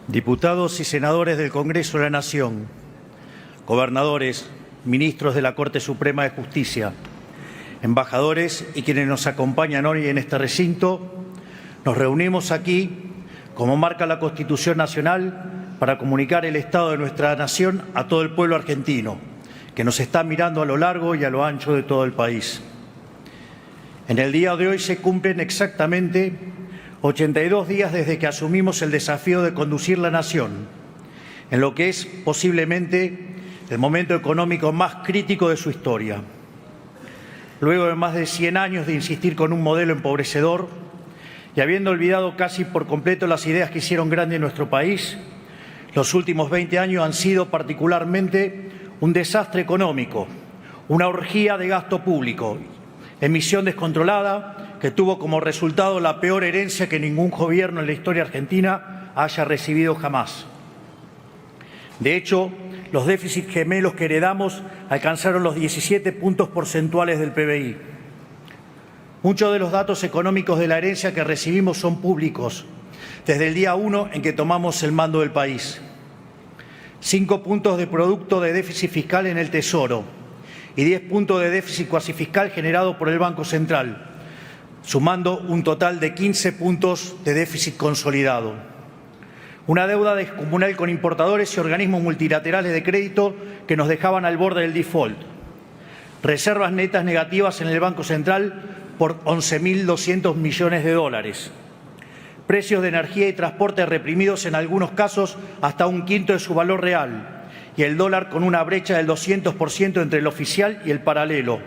Diputados y senadores del Congreso de la Nación, gobernadores, ministros de la Corte Suprema de Justicia, embajadores y quienes nos acompañan hoy en este recinto, nos reunimos aquí, como marca la Constitución Nacional, para comunicar el estado de nuestra nación a todo el pueblo argentino, que nos está mirando a lo largo y a lo ancho de todo el país. En el día de hoy se cumplen exactamente 82 días desde que asumimos el desafío de conducir la nación en lo que es posiblemente el momento económico más crítico de su historia. Luego de más de 100 años de insistir con un modelo empobrecedor y habiendo olvidado casi por completo las ideas que hicieron grande nuestro país, los últimos 20 años han sido particularmente un desastre económico, una orgía de gasto público, emisión descontrolada que tuvo como resultado la peor herencia que ningún gobierno en la historia argentina haya recibido jamás. De hecho, los déficits gemelos que heredamos alcanzaron los 17 puntos porcentuales del PBI. Muchos de los datos económicos de la herencia que recibimos son públicos, desde el día 1 en que tomamos el mando del país. 5 puntos de producto de déficit fiscal en el Tesoro y 10 puntos de déficit cuasi fiscal generado por el Banco Central, sumando un total de 15 puntos de déficit consolidado. Una deuda descomunal con importadores y organismos multilaterales de crédito que nos dejaban al borde del default. Reservas netas negativas en el Banco Central por 11.200 millones de dólares. Precios de energía y transporte reprimidos en algunos casos hasta un quinto de su valor real. Y el dólar con una brecha del 200% entre el oficial y el paralelo.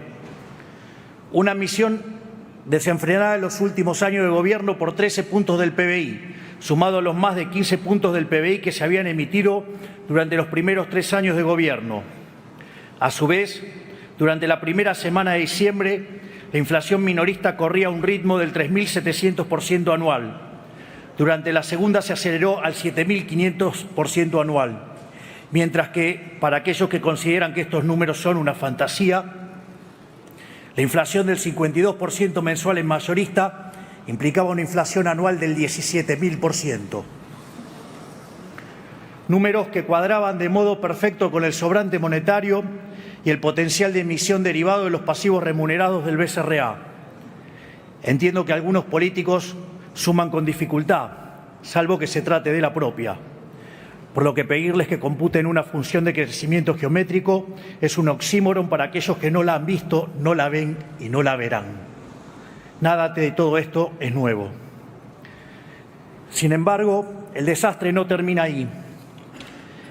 Una misión desenfrenada en los últimos años de gobierno por 13 puntos del PBI, sumado a los más de 15 puntos del PBI que se habían emitido durante los primeros 3 años de gobierno. A su vez, durante la primera semana de diciembre, la inflación minorista corría a un ritmo del 3.700% anual. Durante la segunda se aceleró al 7.500% anual. Mientras que, para aquellos que consideran que estos números son una fantasía, la inflación del 52% mensual en mayorista implicaba una inflación anual del 17.000%. Números que cuadraban de modo perfecto con el sobrante monetario y el potencial de emisión derivado de los pasivos remunerados del BCRA. Entiendo que algunos políticos suman con dificultad, salvo que se trate de la propia. Por lo que pedirles que computen una función de crecimiento geométrico es un oxímoron para aquellos que no la han visto, no la ven y no la verán. Nada de todo esto es nuevo. Sin embargo, el desastre no termina ahí.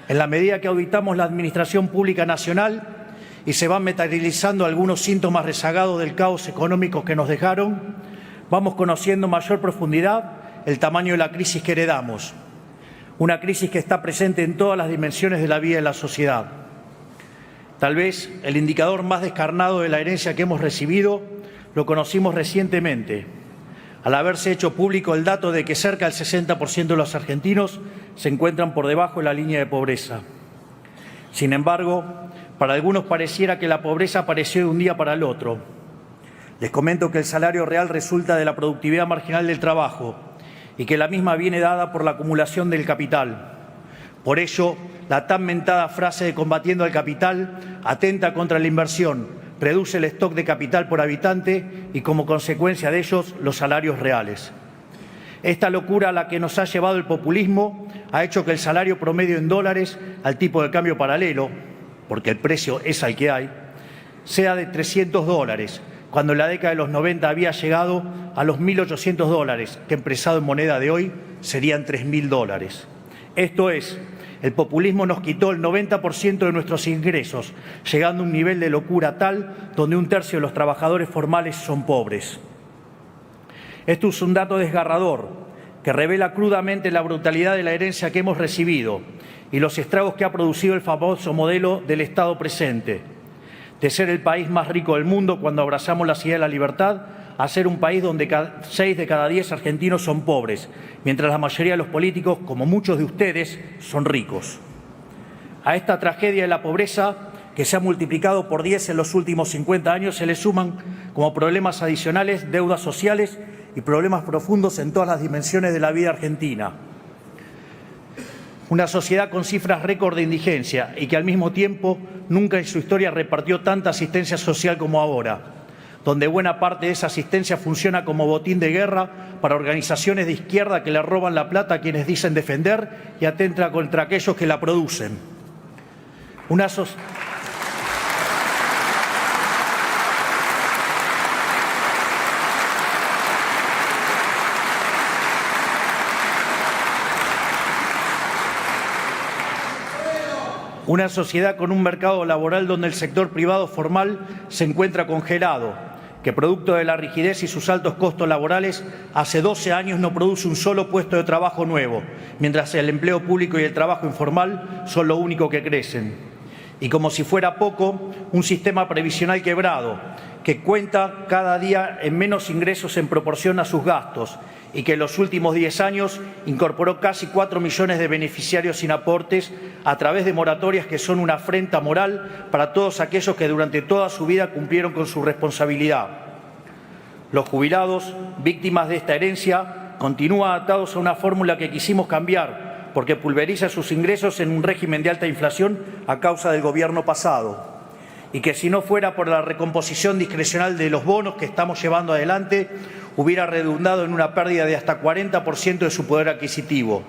En la medida que auditamos la Administración Pública Nacional y se van materializando algunos síntomas rezagados del caos económico que nos dejaron, vamos conociendo mayor profundidad el tamaño de la crisis que heredamos. Una crisis que está presente en todas las dimensiones de la vida de la sociedad. Tal vez el indicador más descarnado de la herencia que hemos recibido lo conocimos recientemente, al haberse hecho público el dato de que cerca del 60% de los argentinos se encuentran por debajo de la línea de pobreza. Sin embargo, para algunos pareciera que la pobreza apareció de un día para el otro. Les comento que el salario real resulta de la productividad marginal del trabajo, y que la misma viene dada por la acumulación del capital. Por ello, la tan mentada frase de combatiendo al capital atenta contra la inversión, reduce el stock de capital por habitante y, como consecuencia de ellos, los salarios reales. Esta locura a la que nos ha llevado el populismo ha hecho que el salario promedio en dólares al tipo de cambio paralelo, porque el precio es al que hay, sea de $300, cuando en la década de los 90 había llegado a los $1.800, que empresado en moneda de hoy serían $3.000. Esto es, el populismo nos quitó el 90% de nuestros ingresos, llegando a un nivel de locura tal donde un tercio de los trabajadores formales son pobres. Esto es un dato desgarrador que revela crudamente la brutalidad de la herencia que hemos recibido y los estragos que ha producido el famoso modelo del Estado presente, de ser el país más rico del mundo cuando abrazamos la idea de la libertad, a ser un país donde 6 de cada 10 argentinos son pobres, mientras la mayoría de los políticos, como muchos de ustedes, son ricos. A esta tragedia de la pobreza, que se ha multiplicado por 10 en los últimos 50 años, se le suman como problemas adicionales deudas sociales y problemas profundos en todas las dimensiones de la vida argentina. Una sociedad con cifras récord de indigencia y que al mismo tiempo nunca en su historia repartió tanta asistencia social como ahora, donde buena parte de esa asistencia funciona como botín de guerra para organizaciones de izquierda que le roban la plata a quienes dicen defender y atentan contra aquellos que la producen. Una sociedad con un mercado laboral donde el sector privado formal se encuentra congelado, que producto de la rigidez y sus altos costos laborales, hace 12 años no produce un solo puesto de trabajo nuevo, mientras el empleo público y el trabajo informal son lo único que crecen. Y como si fuera poco, un sistema previsional quebrado, que cuenta cada día en menos ingresos en proporción a sus gastos y que en los últimos 10 años incorporó casi 4 millones de beneficiarios sin aportes a través de moratorias que son una afrenta moral para todos aquellos que durante toda su vida cumplieron con su responsabilidad. Los jubilados, víctimas de esta herencia, continúan atados a una fórmula que quisimos cambiar porque pulveriza sus ingresos en un régimen de alta inflación a causa del gobierno pasado. Y que si no fuera por la recomposición discrecional de los bonos que estamos llevando adelante, hubiera redundado en una pérdida de hasta 40% de su poder adquisitivo.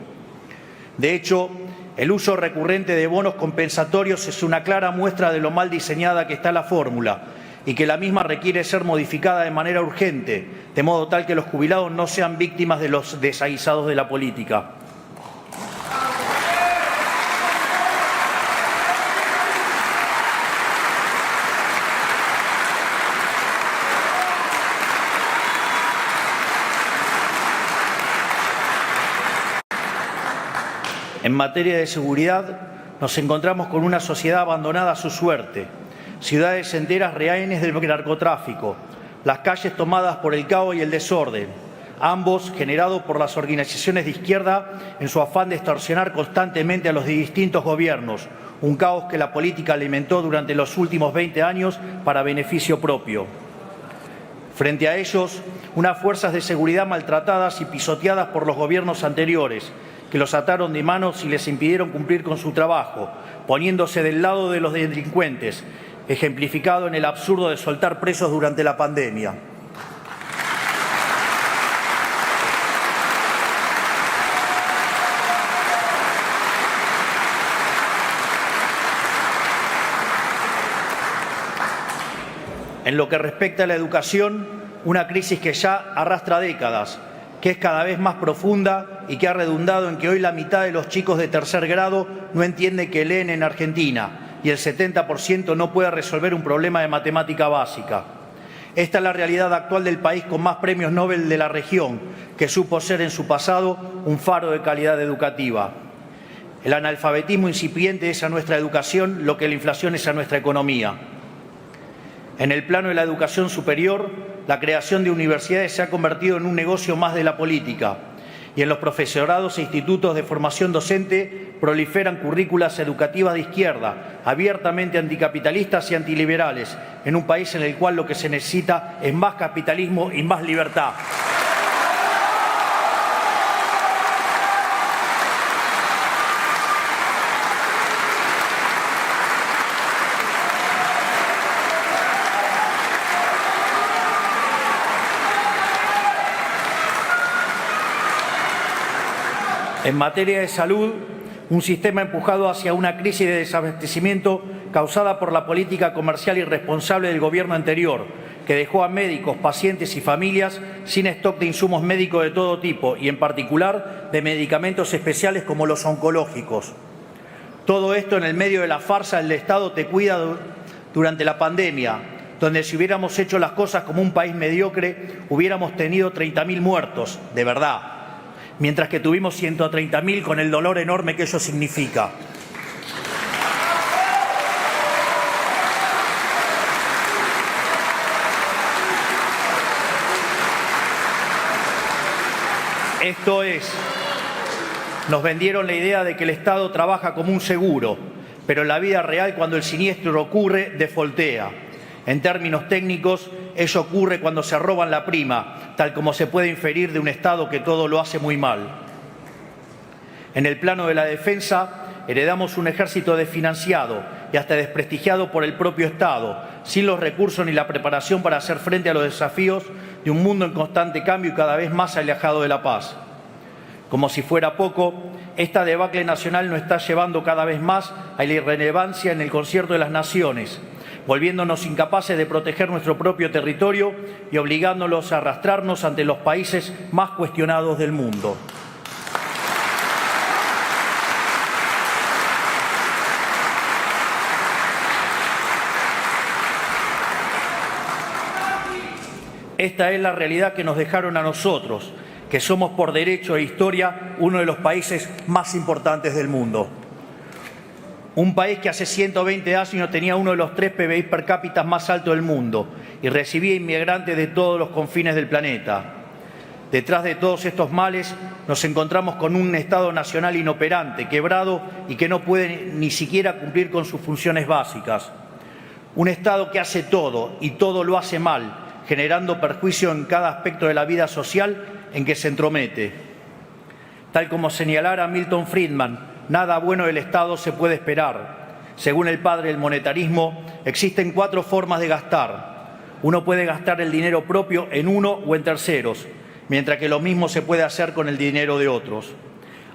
De hecho, el uso recurrente de bonos compensatorios es una clara muestra de lo mal diseñada que está la fórmula y que la misma requiere ser modificada de manera urgente, de modo tal que los jubilados no sean víctimas de los desaguisados de la política. En materia de seguridad, nos encontramos con una sociedad abandonada a su suerte, ciudades enteras rehenes del narcotráfico, las calles tomadas por el caos y el desorden, ambos generados por las organizaciones de izquierda en su afán de extorsionar constantemente a los distintos gobiernos, un caos que la política alimentó durante los últimos 20 años para beneficio propio. Frente a ellos, unas fuerzas de seguridad maltratadas y pisoteadas por los gobiernos anteriores, que los ataron de manos y les impidieron cumplir con su trabajo, poniéndose del lado de los delincuentes, ejemplificado en el absurdo de soltar presos durante la pandemia. En lo que respecta a la educación, una crisis que ya arrastra décadas, que es cada vez más profunda y que ha redundado en que hoy la mitad de los chicos de tercer grado no entiende que leen en Argentina y el 70% no puede resolver un problema de matemática básica. Esta es la realidad actual del país con más premios Nobel de la región, que supo ser en su pasado un faro de calidad educativa. El analfabetismo incipiente es a nuestra educación lo que la inflación es a nuestra economía. En el plano de la educación superior, la creación de universidades se ha convertido en un negocio más de la política y en los profesorados e institutos de formación docente proliferan currículas educativas de izquierda, abiertamente anticapitalistas y antiliberales, en un país en el cual lo que se necesita es más capitalismo y más libertad. En materia de salud, un sistema empujado hacia una crisis de desabastecimiento causada por la política comercial irresponsable del gobierno anterior, que dejó a médicos, pacientes y familias sin stock de insumos médicos de todo tipo y, en particular, de medicamentos especiales como los oncológicos. Todo esto en el medio de la farsa del Estado te cuida durante la pandemia, donde si hubiéramos hecho las cosas como un país mediocre, hubiéramos tenido 30.000 muertos, de verdad, mientras que tuvimos 130.000 con el dolor enorme que eso significa. Esto es, nos vendieron la idea de que el Estado trabaja como un seguro, pero en la vida real, cuando el siniestro ocurre, defoltea. En términos técnicos, ello ocurre cuando se roban la prima, tal como se puede inferir de un Estado que todo lo hace muy mal. En el plano de la defensa, heredamos un ejército desfinanciado y hasta desprestigiado por el propio Estado, sin los recursos ni la preparación para hacer frente a los desafíos de un mundo en constante cambio y cada vez más alejado de la paz. Como si fuera poco, esta debacle nacional nos está llevando cada vez más a la irrelevancia en el concierto de las naciones, volviéndonos incapaces de proteger nuestro propio territorio y obligándolos a arrastrarnos ante los países más cuestionados del mundo. Esta es la realidad que nos dejaron a nosotros, que somos por derecho e historia uno de los países más importantes del mundo. Un país que hace 120 años tenía uno de los 3 PBI per cápita más altos del mundo y recibía inmigrantes de todos los confines del planeta. Detrás de todos estos males nos encontramos con un Estado nacional inoperante, quebrado y que no puede ni siquiera cumplir con sus funciones básicas. Un Estado que hace todo y todo lo hace mal, generando perjuicio en cada aspecto de la vida social en que se entromete. Tal como señalara Milton Friedman, nada bueno del Estado se puede esperar. Según el padre del monetarismo, existen 4 formas de gastar. Uno puede gastar el dinero propio en uno o en terceros, mientras que lo mismo se puede hacer con el dinero de otros.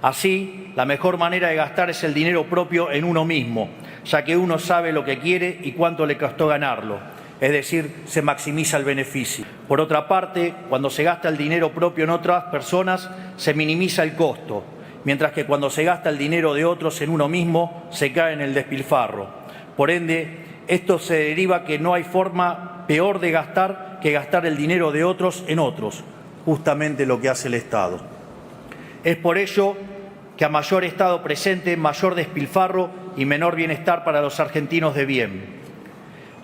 Así, la mejor manera de gastar es el dinero propio en uno mismo, ya que uno sabe lo que quiere y cuánto le costó ganarlo. Es decir, se maximiza el beneficio. Por otra parte, cuando se gasta el dinero propio en otras personas, se minimiza el costo, mientras que cuando se gasta el dinero de otros en uno mismo, se cae en el despilfarro. Por ende, esto se deriva que no hay forma peor de gastar que gastar el dinero de otros en otros, justamente lo que hace el Estado. Es por ello que a mayor Estado presente, mayor despilfarro y menor bienestar para los argentinos de bien.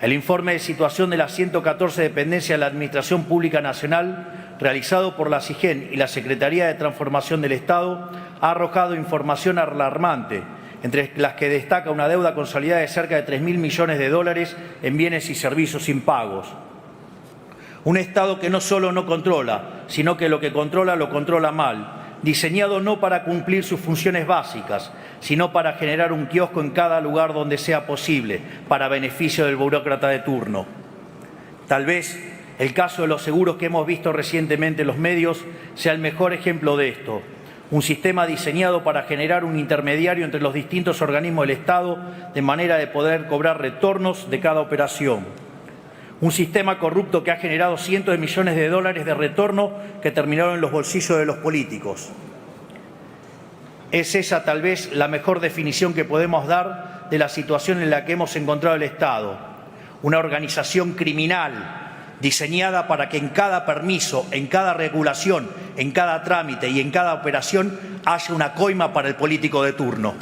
El informe de situación de las 114 dependencias de la Administración Pública Nacional, realizado por la SIGEN y la Secretaría de Transformación del Estado, ha arrojado información alarmante, entre las que destaca una deuda consolidada de cerca de 3.000 millones de dólares en bienes y servicios impagos. Un Estado que no solo no controla, sino que lo que controla lo controla mal, diseñado no para cumplir sus funciones básicas, sino para generar un kiosco en cada lugar donde sea posible, para beneficio del burócrata de turno. Tal vez el caso de los seguros que hemos visto recientemente en los medios sea el mejor ejemplo de esto. Un sistema diseñado para generar un intermediario entre los distintos organismos del Estado de manera de poder cobrar retornos de cada operación. Un sistema corrupto que ha generado cientos de millones de dólares de retorno que terminaron en los bolsillos de los políticos. Es esa tal vez la mejor definición que podemos dar de la situación en la que hemos encontrado el Estado. Una organización criminal diseñada para que en cada permiso, en cada regulación, en cada trámite y en cada operación haya una coima para el político de turno.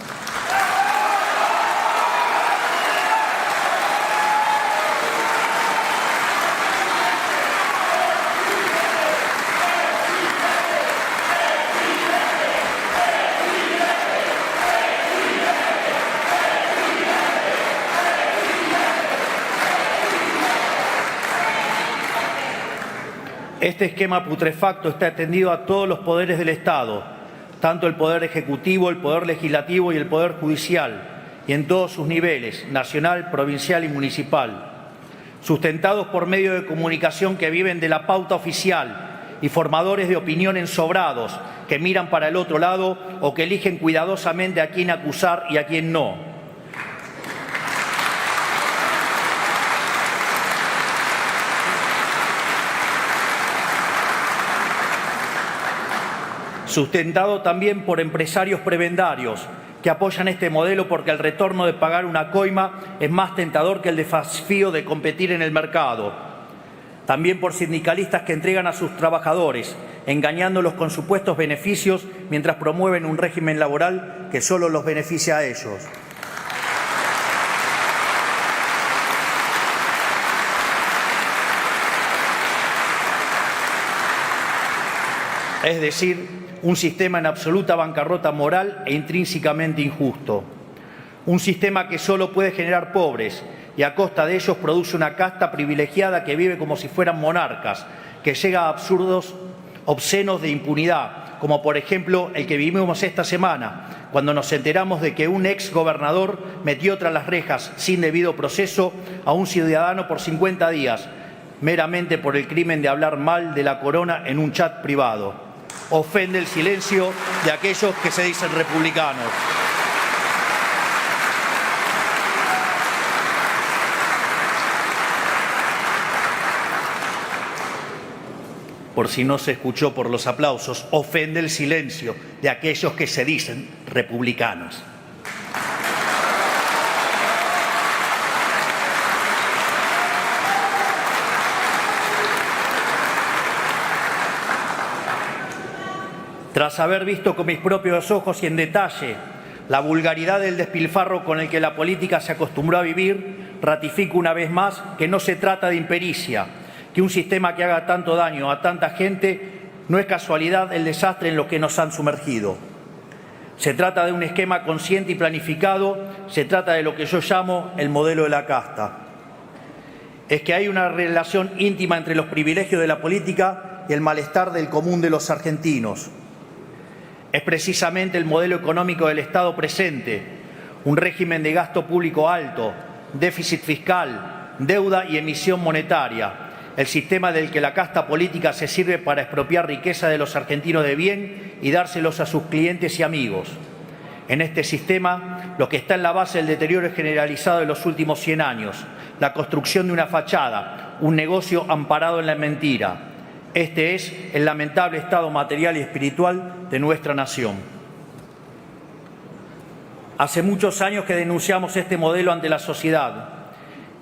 Este esquema putrefacto está extendido a todos los poderes del Estado, tanto el Poder Ejecutivo, el Poder Legislativo y el Poder Judicial, y en todos sus niveles, nacional, provincial y municipal, sustentados por medios de comunicación que viven de la pauta oficial y formadores de opinión ensobrados que miran para el otro lado o que eligen cuidadosamente a quién acusar y a quién no. Sustentado también por empresarios prebendarios que apoyan este modelo porque el retorno de pagar una coima es más tentador que el desafío de competir en el mercado. También por sindicalistas que entregan a sus trabajadores, engañándolos con supuestos beneficios mientras promueven un régimen laboral que solo los beneficia a ellos. Es decir, un sistema en absoluta bancarrota moral e intrínsecamente injusto. Un sistema que solo puede generar pobres y a costa de ellos produce una casta privilegiada que vive como si fueran monarcas, que llega a absurdos obscenos de impunidad, como por ejemplo el que vivimos esta semana, cuando nos enteramos de que un ex gobernador metió tras las rejas sin debido proceso a un ciudadano por 50 días, meramente por el crimen de hablar mal de la corona en un chat privado. Ofende el silencio de aquellos que se dicen republicanos. Por si no se escuchó por los aplausos, ofende el silencio de aquellos que se dicen republicanos. Tras haber visto con mis propios ojos y en detalle la vulgaridad del despilfarro con el que la política se acostumbró a vivir, ratifico una vez más que no se trata de impericia, que un sistema que haga tanto daño a tanta gente no es casualidad el desastre en lo que nos han sumergido. Se trata de un esquema consciente y planificado, se trata de lo que yo llamo el modelo de la casta. Es que hay una relación íntima entre los privilegios de la política y el malestar del común de los argentinos. Es precisamente el modelo económico del Estado presente, un régimen de gasto público alto, déficit fiscal, deuda y emisión monetaria, el sistema del que la casta política se sirve para expropiar riqueza de los argentinos de bien y dárselos a sus clientes y amigos. En este sistema, lo que está en la base del deterioro generalizado de los últimos 100 años, la construcción de una fachada, un negocio amparado en la mentira. Este es el lamentable estado material y espiritual de nuestra nación. Hace muchos años que denunciamos este modelo ante la sociedad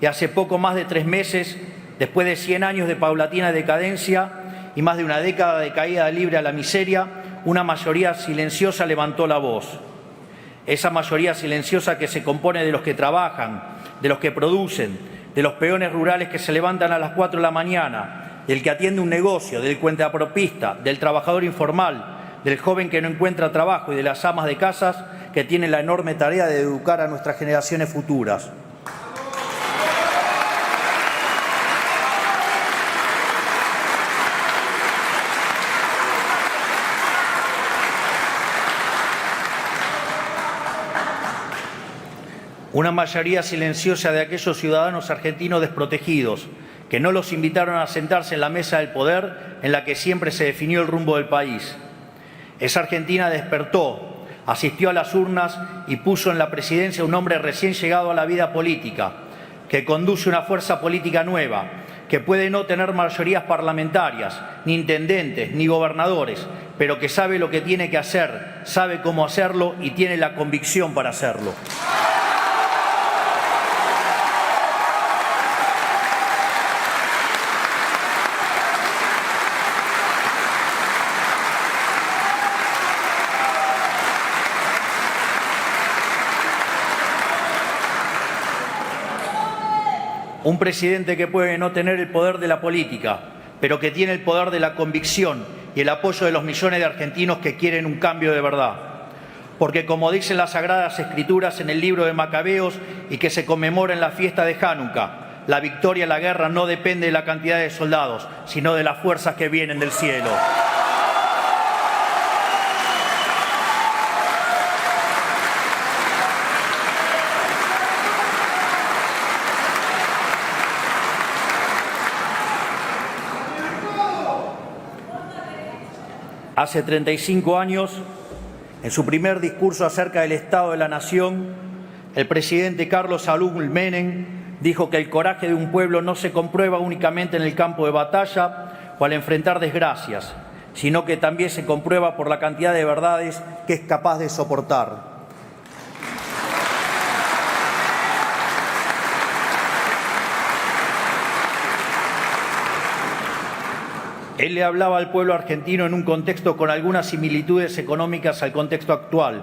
y hace poco más de 3 meses, después de 100 años de paulatina decadencia y más de una década de caída libre a la miseria, una mayoría silenciosa levantó la voz. Esa mayoría silenciosa que se compone de los que trabajan, de los que producen, de los peones rurales que se levantan a las 4 de la mañana, del que atiende un negocio, del cuentapropista, del trabajador informal, del joven que no encuentra trabajo y de las amas de casas que tienen la enorme tarea de educar a nuestras generaciones futuras. Una mayoría silenciosa de aquellos ciudadanos argentinos desprotegidos, que no los invitaron a sentarse en la mesa del poder en la que siempre se definió el rumbo del país. Esa Argentina despertó, asistió a las urnas y puso en la presidencia un hombre recién llegado a la vida política, que conduce una fuerza política nueva, que puede no tener mayorías parlamentarias, ni intendentes, ni gobernadores, pero que sabe lo que tiene que hacer, sabe cómo hacerlo y tiene la convicción para hacerlo. Un presidente que puede no tener el poder de la política, pero que tiene el poder de la convicción y el apoyo de los millones de argentinos que quieren un cambio de verdad. Porque como dicen las Sagradas Escrituras en el libro de Macabeos y que se conmemora en la fiesta de Hanukkah, la victoria en la guerra no depende de la cantidad de soldados, sino de las fuerzas que vienen del cielo. Hace 35 años, en su primer discurso acerca del Estado de la Nación, el presidente Carlos Saúl Menem dijo que el coraje de un pueblo no se comprueba únicamente en el campo de batalla o al enfrentar desgracias, sino que también se comprueba por la cantidad de verdades que es capaz de soportar. Él le hablaba al pueblo argentino en un contexto con algunas similitudes económicas al contexto actual,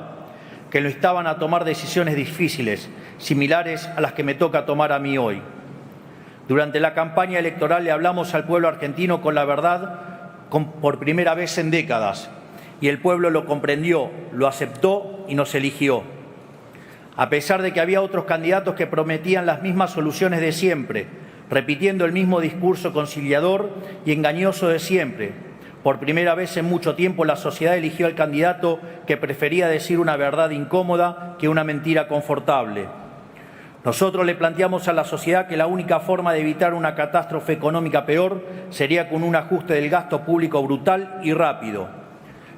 que lo instaban a tomar decisiones difíciles, similares a las que me toca tomar a mí hoy. Durante la campaña electoral le hablamos al pueblo argentino con la verdad por primera vez en décadas, y el pueblo lo comprendió, lo aceptó y nos eligió. A pesar de que había otros candidatos que prometían las mismas soluciones de siempre, repitiendo el mismo discurso conciliador y engañoso de siempre, Por primera vez en mucho tiempo la sociedad eligió al candidato que prefería decir una verdad incómoda que una mentira confortable. Nosotros le planteamos a la sociedad que la única forma de evitar una catástrofe económica peor sería con un ajuste del gasto público brutal y rápido.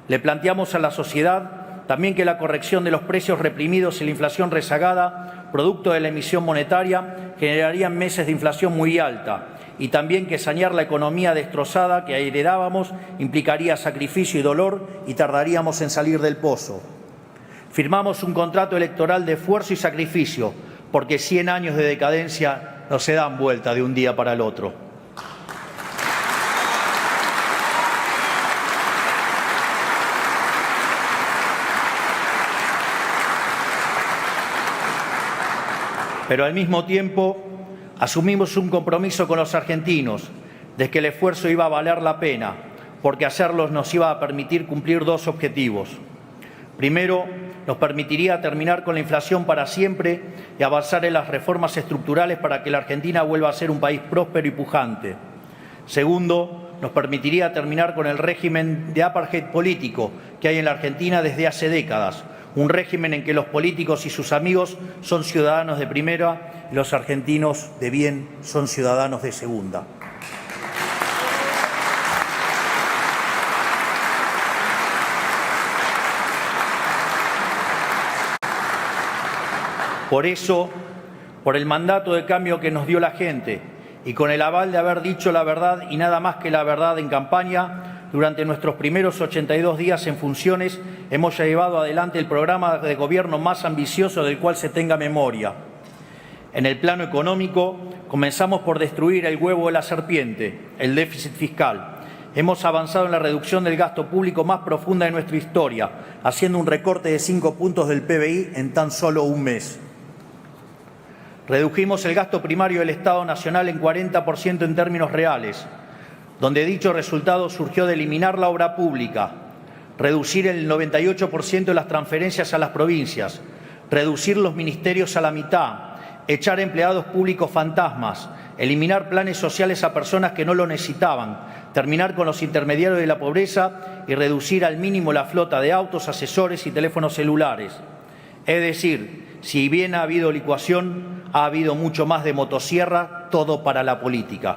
Le planteamos a la sociedad también que la corrección de los precios reprimidos y la inflación rezagada, producto de la emisión monetaria, generarían meses de inflación muy alta, y también que sanear la economía destrozada que heredábamos implicaría sacrificio y dolor y tardaríamos en salir del pozo. Firmamos un contrato electoral de esfuerzo y sacrificio, porque 100 años de decadencia no se dan vuelta de un día para el otro. Pero al mismo tiempo asumimos un compromiso con los argentinos de que el esfuerzo iba a valer la pena, porque hacerlo nos iba a permitir cumplir dos objetivos. Primero, nos permitiría terminar con la inflación para siempre y avanzar en las reformas estructurales para que la Argentina vuelva a ser un país próspero y pujante. Segundo, nos permitiría terminar con el régimen de apartheid político que hay en la Argentina desde hace décadas, un régimen en que los políticos y sus amigos son ciudadanos de primera y los argentinos de bien son ciudadanos de segunda. Por eso, por el mandato de cambio que nos dio la gente y con el aval de haber dicho la verdad y nada más que la verdad en campaña, durante nuestros primeros 82 días en funciones hemos llevado adelante el programa de gobierno más ambicioso del cual se tenga memoria. En el plano económico, comenzamos por destruir el huevo de la serpiente, el déficit fiscal. Hemos avanzado en la reducción del gasto público más profunda de nuestra historia, haciendo un recorte de 5 puntos del PBI en tan solo un mes. Redujimos el gasto primario del Estado Nacional en 40% en términos reales, donde dicho resultado surgió de eliminar la obra pública, reducir el 98% de las transferencias a las provincias, reducir los ministerios a la mitad, echar empleados públicos fantasmas, eliminar planes sociales a personas que no lo necesitaban, terminar con los intermediarios de la pobreza y reducir al mínimo la flota de autos, asesores y teléfonos celulares. Es decir, si bien ha habido licuación, ha habido mucho más de motosierra, todo para la política.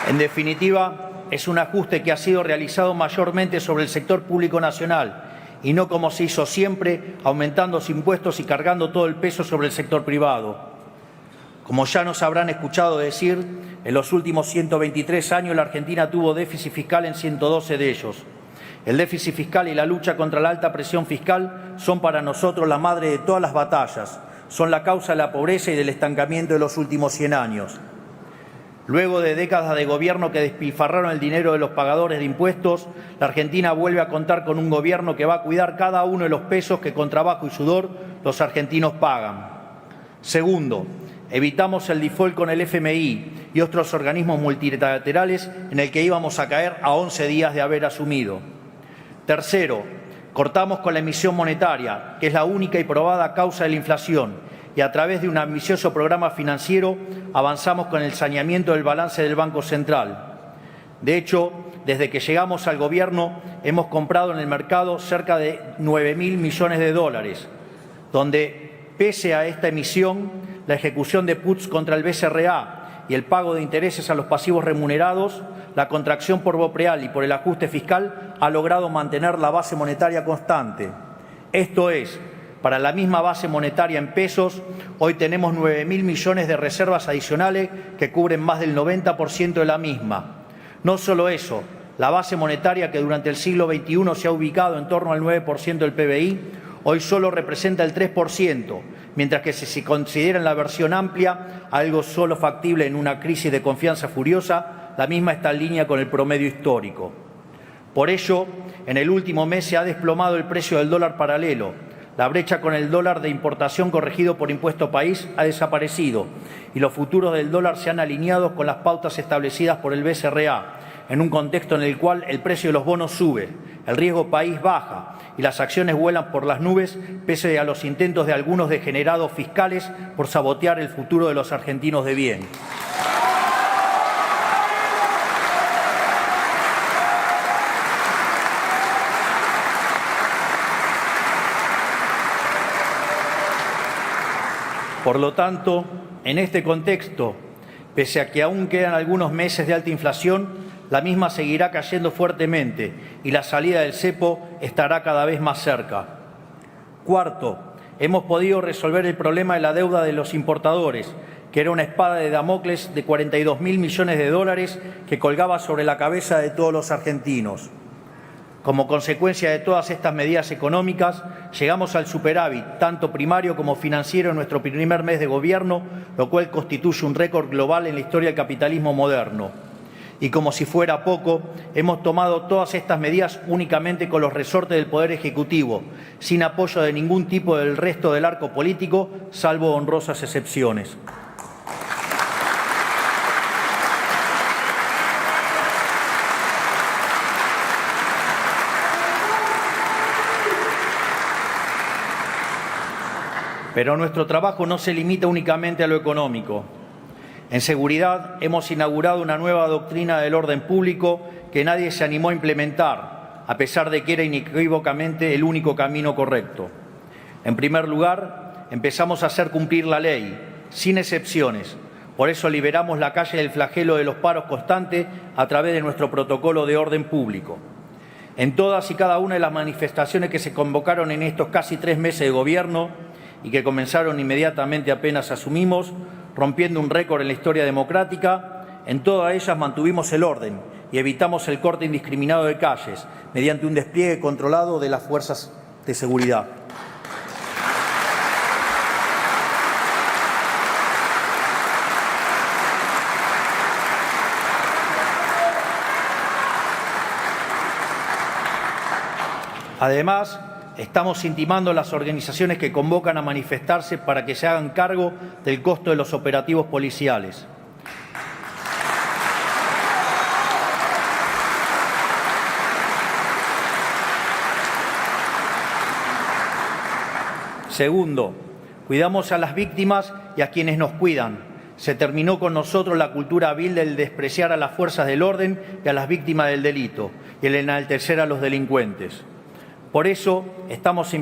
En definitiva, es un ajuste que ha sido realizado mayormente sobre el sector público nacional y no como se hizo siempre, aumentando los impuestos y cargando todo el peso sobre el sector privado. Como ya nos habrán escuchado decir, en los últimos 123 años la Argentina tuvo déficit fiscal en 112 de ellos. El déficit fiscal y la lucha contra la alta presión fiscal son para nosotros la madre de todas las batallas, son la causa de la pobreza y del estancamiento de los últimos 100 años. Luego de décadas de gobierno que despilfarraron el dinero de los pagadores de impuestos, la Argentina vuelve a contar con un gobierno que va a cuidar cada uno de los pesos que con trabajo y sudor los argentinos pagan. Segundo, evitamos el default con el FMI y otros organismos multilaterales en el que íbamos a caer a 11 días de haber asumido. Tercero, cortamos con la emisión monetaria, que es la única y probada causa de la inflación, y a través de un ambicioso programa financiero avanzamos con el saneamiento del balance del Banco Central. De hecho, desde que llegamos al gobierno hemos comprado en el mercado cerca de 9.000 millones de dólares, donde, pese a esta emisión, la ejecución de puts contra el BCRA y el pago de intereses a los pasivos remunerados, la contracción por BOPREAL y por el ajuste fiscal ha logrado mantener la base monetaria constante. Esto es, para la misma base monetaria en pesos, hoy tenemos 9.000 millones de reservas adicionales que cubren más del 90% de la misma. No solo eso, la base monetaria que durante el siglo XXI se ha ubicado en torno al 9% del PBI, hoy solo representa el 3%, mientras que si se considera en la versión amplia algo solo factible en una crisis de confianza furiosa, la misma está en línea con el promedio histórico. Por ello, en el último mes se ha desplomado el precio del dólar paralelo. La brecha con el dólar de importación corregido por impuesto país ha desaparecido y los futuros del dólar se han alineado con las pautas establecidas por el BCRA, en un contexto en el cual el precio de los bonos sube, el riesgo país baja y las acciones vuelan por las nubes pese a los intentos de algunos degenerados fiscales por sabotear el futuro de los argentinos de bien. Por lo tanto, en este contexto, pese a que aún quedan algunos meses de alta inflación, la misma seguirá cayendo fuertemente y la salida del cepo estará cada vez más cerca. Cuarto, hemos podido resolver el problema de la deuda de los importadores, que era una espada de Damocles de 42.000 millones de dólares que colgaba sobre la cabeza de todos los argentinos. Como consecuencia de todas estas medidas económicas, llegamos al superávit, tanto primario como financiero, en nuestro primer mes de gobierno, lo cual constituye un récord global en la historia del capitalismo moderno. Y como si fuera poco, hemos tomado todas estas medidas únicamente con los resortes del Poder Ejecutivo, sin apoyo de ningún tipo del resto del arco político, salvo honrosas excepciones. Pero nuestro trabajo no se limita únicamente a lo económico. En seguridad hemos inaugurado una nueva doctrina del orden público que nadie se animó a implementar, a pesar de que era inequívocamente el único camino correcto. En primer lugar, empezamos a hacer cumplir la ley, sin excepciones. Por eso liberamos la calle del flagelo de los paros constantes a través de nuestro protocolo de orden público. En todas y cada una de las manifestaciones que se convocaron en estos casi 3 meses de gobierno, y que comenzaron inmediatamente apenas asumimos, rompiendo un récord en la historia democrática, en todas ellas mantuvimos el orden y evitamos el corte indiscriminado de calles mediante un despliegue controlado de las fuerzas de seguridad. Además, estamos intimando a las organizaciones que convocan a manifestarse para que se hagan cargo del costo de los operativos policiales. Segundo, cuidamos a las víctimas y a quienes nos cuidan. Se terminó con nosotros la cultura vil del despreciar a las fuerzas del orden y a las víctimas del delito y el enaltecer a los delincuentes. Por eso estamos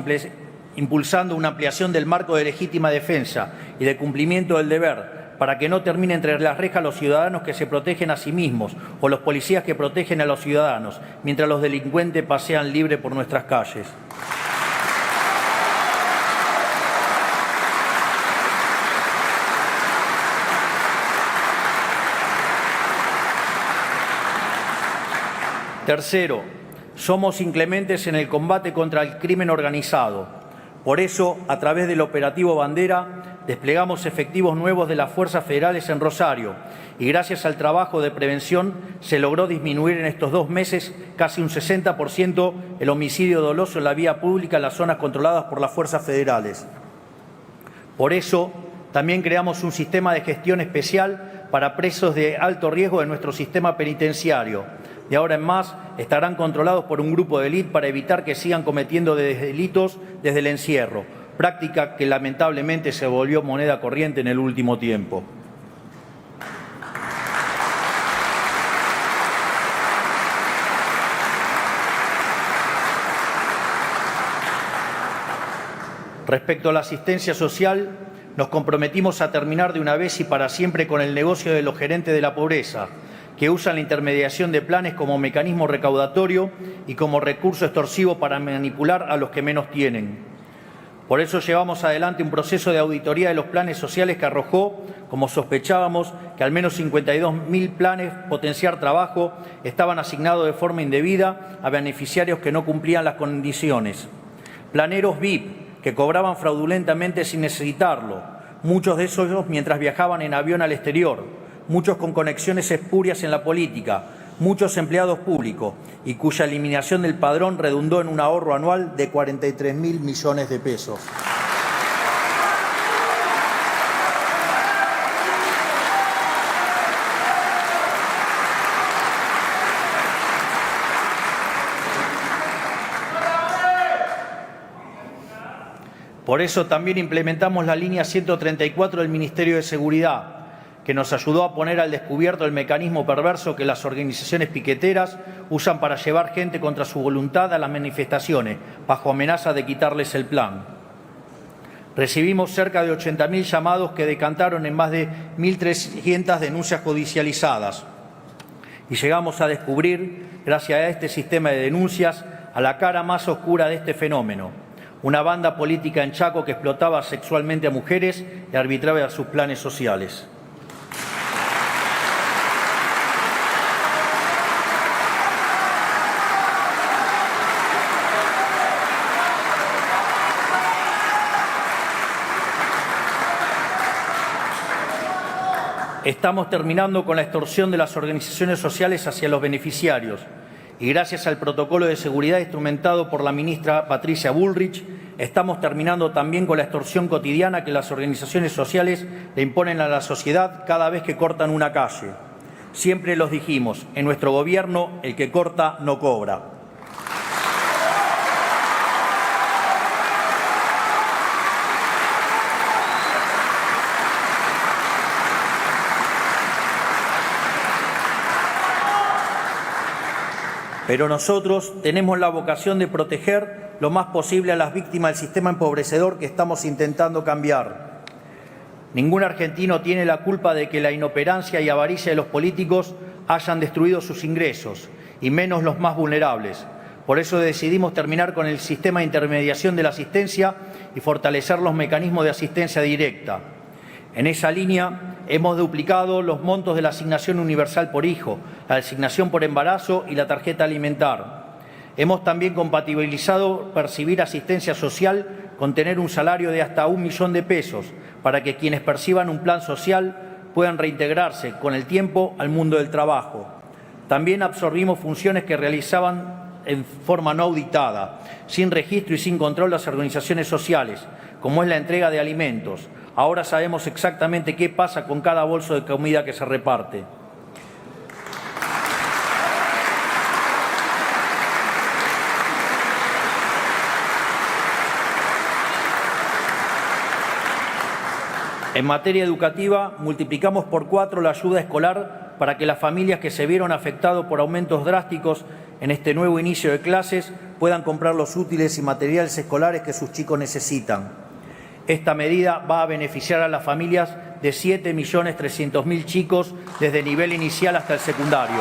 impulsando una ampliación del marco de legítima defensa y de cumplimiento del deber para que no termine entre las rejas los ciudadanos que se protegen a sí mismos o los policías que protegen a los ciudadanos, mientras los delincuentes pasean libres por nuestras calles. Tercero, somos inclementes en el combate contra el crimen organizado. Por eso, a través del operativo Bandera, desplegamos efectivos nuevos de las fuerzas federales en Rosario y gracias al trabajo de prevención se logró disminuir en estos 2 meses casi un 60% el homicidio doloso en la vía pública en las zonas controladas por las fuerzas federales. Por eso, también creamos un sistema de gestión especial para presos de alto riesgo de nuestro sistema penitenciario. De ahora en más estarán controlados por un grupo de élite para evitar que sigan cometiendo delitos desde el encierro, práctica que lamentablemente se volvió moneda corriente en el último tiempo. Respecto a la asistencia social, nos comprometimos a terminar de una vez y para siempre con el negocio de los gerentes de la pobreza, que usan la intermediación de planes como mecanismo recaudatorio y como recurso extorsivo para manipular a los que menos tienen. Por eso llevamos adelante un proceso de auditoría de los planes sociales que arrojó, como sospechábamos, que al menos 52.000 planes Potenciar Trabajo estaban asignados de forma indebida a beneficiarios que no cumplían las condiciones. Planeros VIP, que cobraban fraudulentamente sin necesitarlo, muchos de esos mientras viajaban en avión al exterior, muchos con conexiones espurias en la política, muchos empleados públicos y cuya eliminación del padrón redundó en un ahorro anual de 43.000 millones de pesos. Por eso también implementamos la línea 134 del Ministerio de Seguridad, que nos ayudó a poner al descubierto el mecanismo perverso que las organizaciones piqueteras usan para llevar gente contra su voluntad a las manifestaciones, bajo amenaza de quitarles el plan. Recibimos cerca de 80.000 llamados que decantaron en más de 1.300 denuncias judicializadas. Y llegamos a descubrir, gracias a este sistema de denuncias, a la cara más oscura de este fenómeno: una banda política en Chaco que explotaba sexualmente a mujeres y arbitraba sus planes sociales. Estamos terminando con la extorsión de las organizaciones sociales hacia los beneficiarios y gracias al protocolo de seguridad instrumentado por la ministra Patricia Bullrich, estamos terminando también con la extorsión cotidiana que las organizaciones sociales le imponen a la sociedad cada vez que cortan una calle. Siempre los dijimos, en nuestro gobierno el que corta no cobra. Pero nosotros tenemos la vocación de proteger lo más posible a las víctimas del sistema empobrecedor que estamos intentando cambiar. Ningún argentino tiene la culpa de que la inoperancia y avaricia de los políticos hayan destruido sus ingresos, y menos los más vulnerables. Por eso decidimos terminar con el sistema de intermediación de la asistencia y fortalecer los mecanismos de asistencia directa. En esa línea hemos duplicado los montos de la asignación universal por hijo, la asignación por embarazo y la tarjeta alimentar. Hemos también compatibilizado percibir asistencia social con tener un salario de hasta 1 millón de pesos para que quienes perciban un plan social puedan reintegrarse con el tiempo al mundo del trabajo. También absorbimos funciones que realizaban en forma no auditada, sin registro y sin control las organizaciones sociales, como es la entrega de alimentos. Ahora sabemos exactamente qué pasa con cada bolso de comida que se reparte. En materia educativa, multiplicamos por 4 la ayuda escolar para que las familias que se vieron afectadas por aumentos drásticos en este nuevo inicio de clases puedan comprar los útiles y materiales escolares que sus chicos necesitan. Esta medida va a beneficiar a las familias de 7.300.000 chicos desde el nivel inicial hasta el secundario.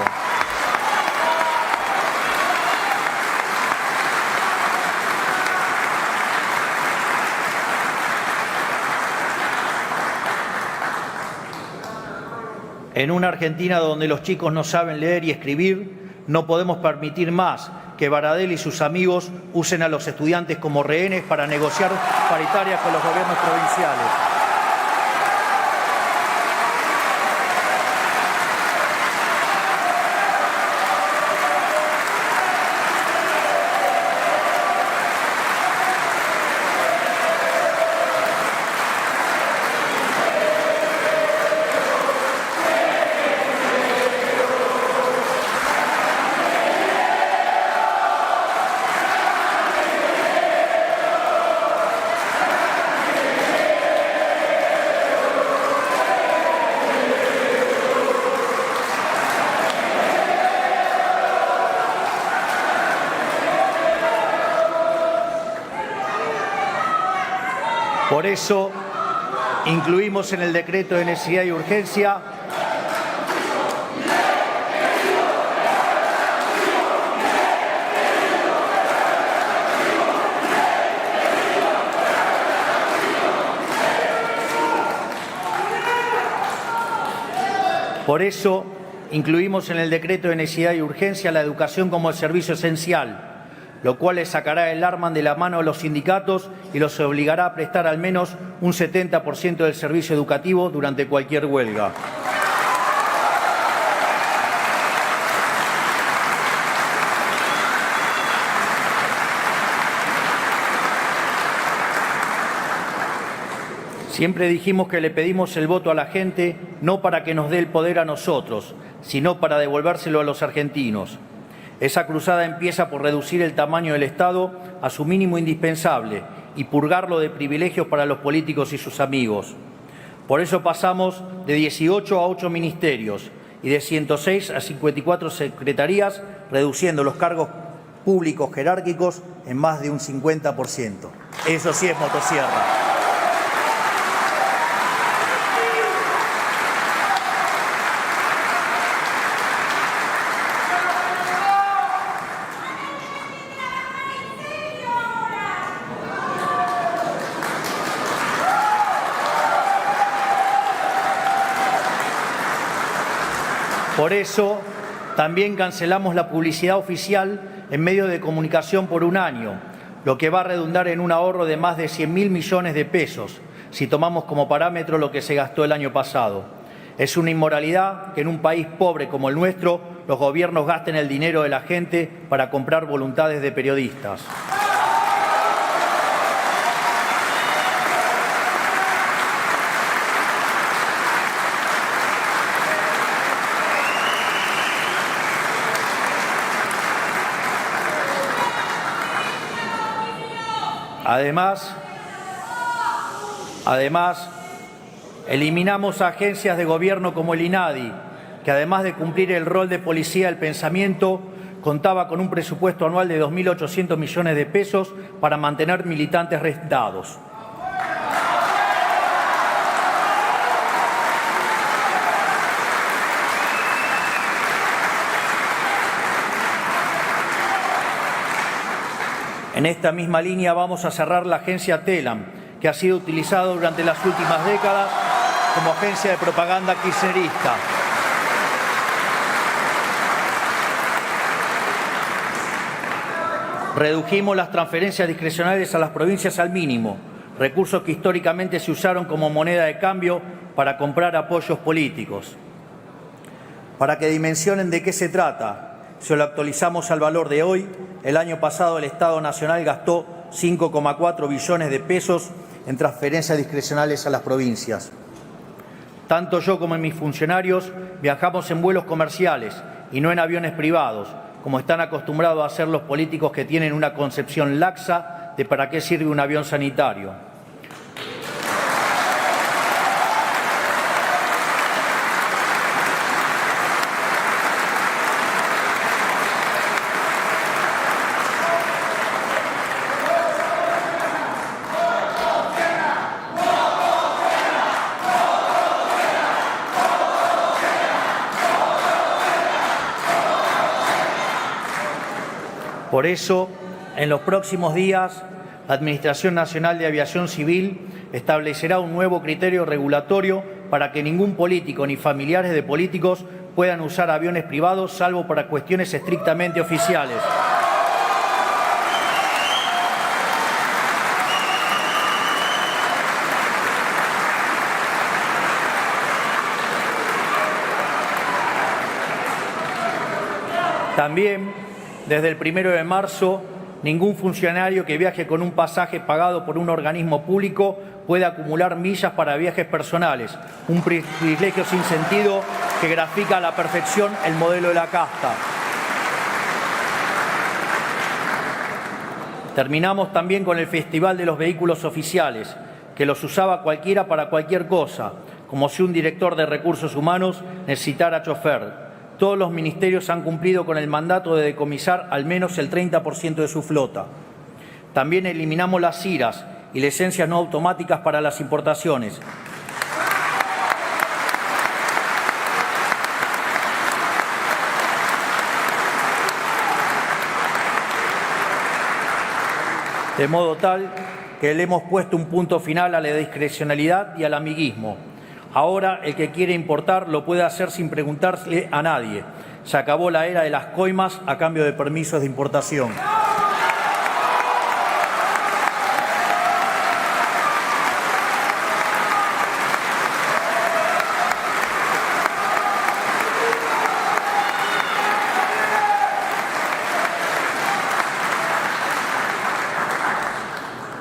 En una Argentina donde los chicos no saben leer y escribir, no podemos permitir más que Baradel y sus amigos usen a los estudiantes como rehenes para negociar paritarias con los gobiernos provinciales. Por eso, incluimos en el decreto de necesidad y urgencia la educación como servicio esencial, lo cual les sacará el arma de la mano a los sindicatos y los obligará a prestar al menos un 70% del servicio educativo durante cualquier huelga. Siempre dijimos que le pedimos el voto a la gente no para que nos dé el poder a nosotros, sino para devolvérselo a los argentinos. Esa cruzada empieza por reducir el tamaño del Estado a su mínimo indispensable y purgarlo de privilegios para los políticos y sus amigos. Por eso pasamos de 18 a 8 ministerios y de 106 a 54 secretarías, reduciendo los cargos públicos jerárquicos en más de un 50%. Eso sí es motosierra. Por eso, también cancelamos la publicidad oficial en medios de comunicación por un año, lo que va a redundar en un ahorro de más de 100.000 millones de pesos, si tomamos como parámetro lo que se gastó el año pasado. Es una inmoralidad que en un país pobre como el nuestro, los gobiernos gasten el dinero de la gente para comprar voluntades de periodistas. Además, eliminamos agencias de gobierno como el INADI, que además de cumplir el rol de policía del pensamiento, contaba con un presupuesto anual de 2.800 millones de pesos para mantener militantes arrestados. En esta misma línea vamos a cerrar la agencia TELAM, que ha sido utilizada durante las últimas décadas como agencia de propaganda kirchnerista. Redujimos las transferencias discrecionales a las provincias al mínimo, recursos que históricamente se usaron como moneda de cambio para comprar apoyos políticos. Para que dimensionen de qué se trata, si lo actualizamos al valor de hoy, el año pasado el Estado Nacional gastó 5,4 billones de pesos en transferencias discrecionales a las provincias. Tanto yo como mis funcionarios viajamos en vuelos comerciales y no en aviones privados, como están acostumbrados a hacer los políticos que tienen una concepción laxa de para qué sirve un avión sanitario. Por eso, en los próximos días, la Administración Nacional de Aviación Civil establecerá un nuevo criterio regulatorio para que ningún político ni familiares de políticos puedan usar aviones privados, salvo para cuestiones estrictamente oficiales. También, desde el 1 de marzo, ningún funcionario que viaje con un pasaje pagado por un organismo público puede acumular millas para viajes personales, un privilegio sin sentido que grafica a la perfección el modelo de la casta. Terminamos también con el Festival de los Vehículos Oficiales, que los usaba cualquiera para cualquier cosa, como si un director de recursos humanos necesitara chofer. Todos los ministerios han cumplido con el mandato de decomisar al menos el 30% de su flota. También eliminamos las CIRAs y licencias no automáticas para las importaciones. De modo tal que le hemos puesto un punto final a la discrecionalidad y al amiguismo. Ahora el que quiere importar lo puede hacer sin preguntarle a nadie. Se acabó la era de las coimas a cambio de permisos de importación.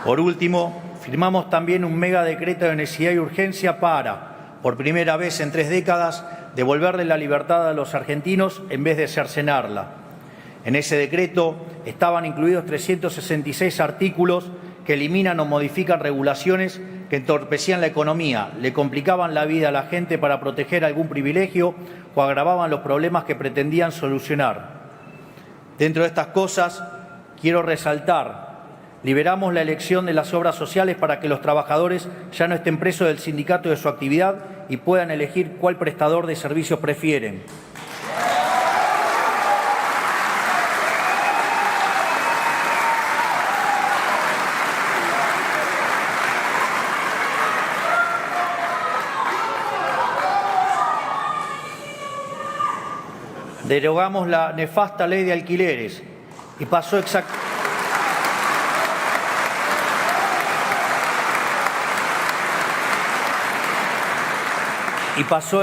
Por último, firmamos también un mega decreto de necesidad y urgencia para, por primera vez en 3 décadas, devolverle la libertad a los argentinos en vez de cercenarla. En ese decreto estaban incluidos 366 artículos que eliminan o modifican regulaciones que entorpecían la economía, le complicaban la vida a la gente para proteger algún privilegio o agravaban los problemas que pretendían solucionar. Dentro de estas cosas, quiero resaltar: liberamos la elección de las obras sociales para que los trabajadores ya no estén presos del sindicato de su actividad y puedan elegir cuál prestador de servicios prefieren. Derogamos la nefasta ley de alquileres y pasó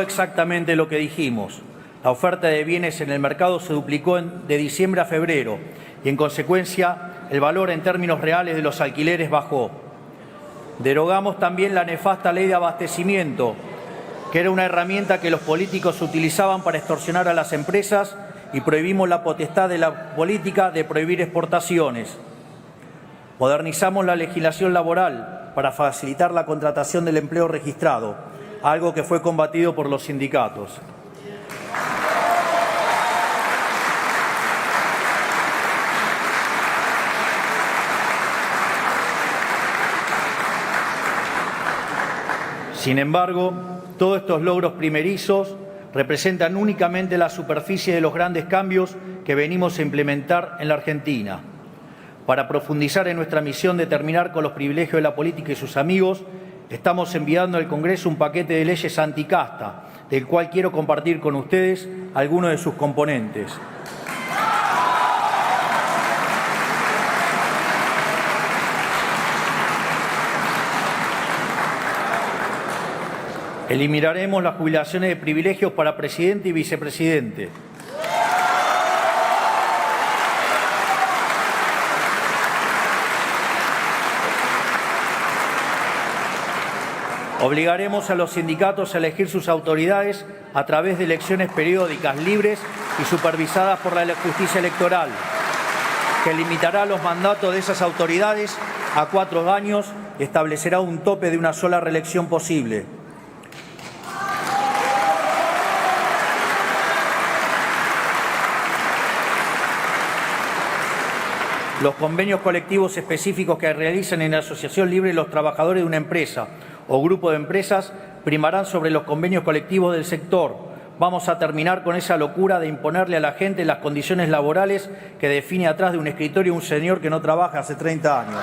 exactamente lo que dijimos. La oferta de bienes en el mercado se duplicó de diciembre a febrero y, en consecuencia, el valor en términos reales de los alquileres bajó. Derogamos también la nefasta ley de abastecimiento, que era una herramienta que los políticos utilizaban para extorsionar a las empresas, y prohibimos la potestad de la política de prohibir exportaciones. Modernizamos la legislación laboral para facilitar la contratación del empleo registrado, algo que fue combatido por los sindicatos. Sin embargo, todos estos logros primerizos representan únicamente la superficie de los grandes cambios que venimos a implementar en la Argentina. Para profundizar en nuestra misión de terminar con los privilegios de la política y sus amigos, estamos enviando al Congreso un paquete de leyes anticasta, del cual quiero compartir con ustedes algunos de sus componentes. Eliminaremos las jubilaciones de privilegios para presidente y vicepresidente. Obligaremos a los sindicatos a elegir sus autoridades a través de elecciones periódicas, libres y supervisadas por la justicia electoral, que limitará los mandatos de esas autoridades a 4 años y establecerá un tope de una sola reelección posible. Los convenios colectivos específicos que realizan en la asociación libre los trabajadores de una empresa o grupo de empresas primarán sobre los convenios colectivos del sector. Vamos a terminar con esa locura de imponerle a la gente las condiciones laborales que define atrás de un escritorio un señor que no trabaja hace 30 años.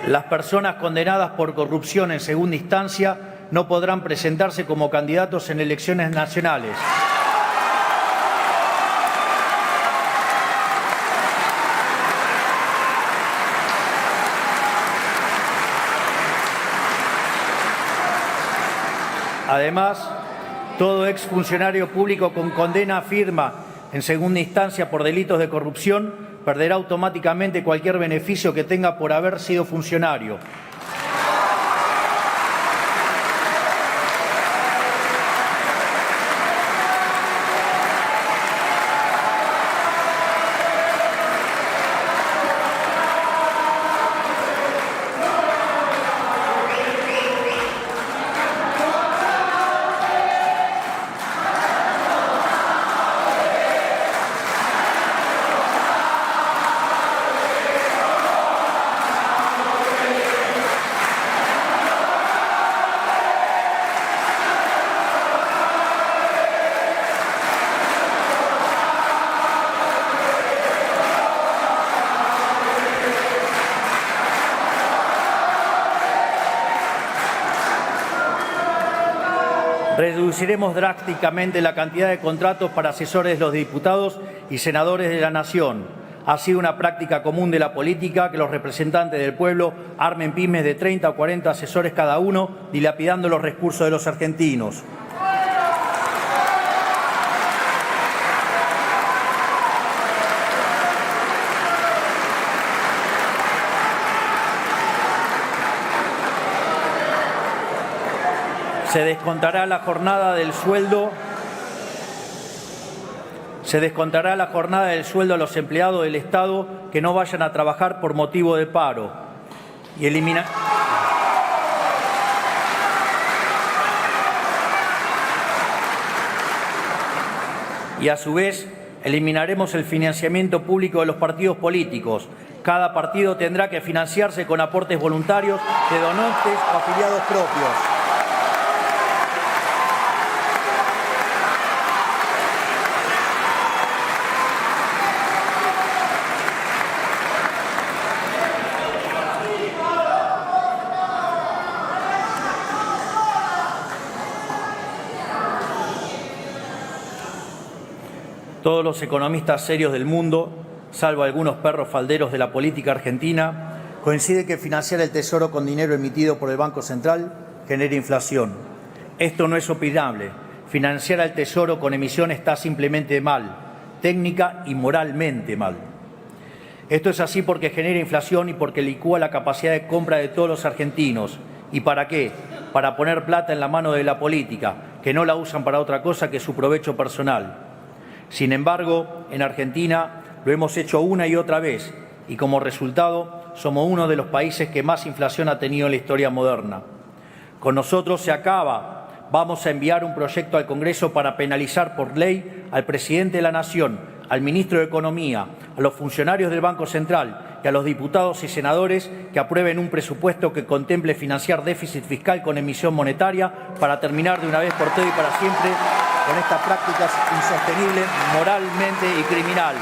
Las personas condenadas por corrupción en segunda instancia no podrán presentarse como candidatos en elecciones nacionales. Además, todo exfuncionario público con condena firme en segunda instancia por delitos de corrupción perderá automáticamente cualquier beneficio que tenga por haber sido funcionario. Reduciremos drásticamente la cantidad de contratos para asesores de los diputados y senadores de la Nación. Ha sido una práctica común de la política que los representantes del pueblo armen pymes de 30 o 40 asesores cada uno, dilapidando los recursos de los argentinos. Se descontará la jornada del sueldo a los empleados del Estado que no vayan a trabajar por motivo de paro y a su vez eliminaremos el financiamiento público de los partidos políticos. Cada partido tendrá que financiarse con aportes voluntarios de donantes o afiliados propios. Todos los economistas serios del mundo, salvo algunos perros falderos de la política argentina, coinciden que financiar el Tesoro con dinero emitido por el Banco Central genera inflación. Esto no es opinable. Financiar al Tesoro con emisión está simplemente mal, técnica y moralmente mal. Esto es así porque genera inflación y porque licúa la capacidad de compra de todos los argentinos. ¿Y para qué? Para poner plata en la mano de la política, que no la usan para otra cosa que su provecho personal. Sin embargo, en Argentina lo hemos hecho una y otra vez y como resultado somos uno de los países que más inflación ha tenido en la historia moderna. Con nosotros se acaba. Vamos a enviar un proyecto al Congreso para penalizar por ley al presidente de la Nación, al ministro de Economía, a los funcionarios del Banco Central y a los diputados y senadores que aprueben un presupuesto que contemple financiar déficit fiscal con emisión monetaria para terminar de una vez por todas y para siempre con estas prácticas insostenibles moralmente y criminal.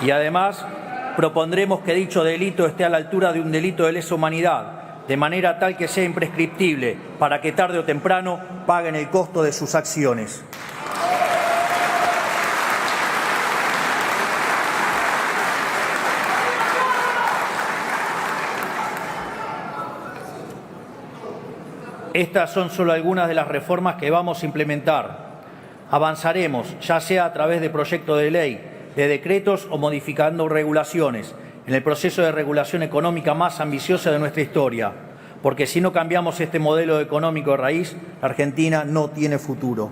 Y además propondremos que dicho delito esté a la altura de un delito de lesa humanidad, de manera tal que sea imprescriptible, para que tarde o temprano paguen el costo de sus acciones. Estas son solo algunas de las reformas que vamos a implementar. Avanzaremos, ya sea a través de proyectos de ley, de decretos o modificando regulaciones, en el proceso de regulación económica más ambiciosa de nuestra historia, porque si no cambiamos este modelo económico de raíz, la Argentina no tiene futuro.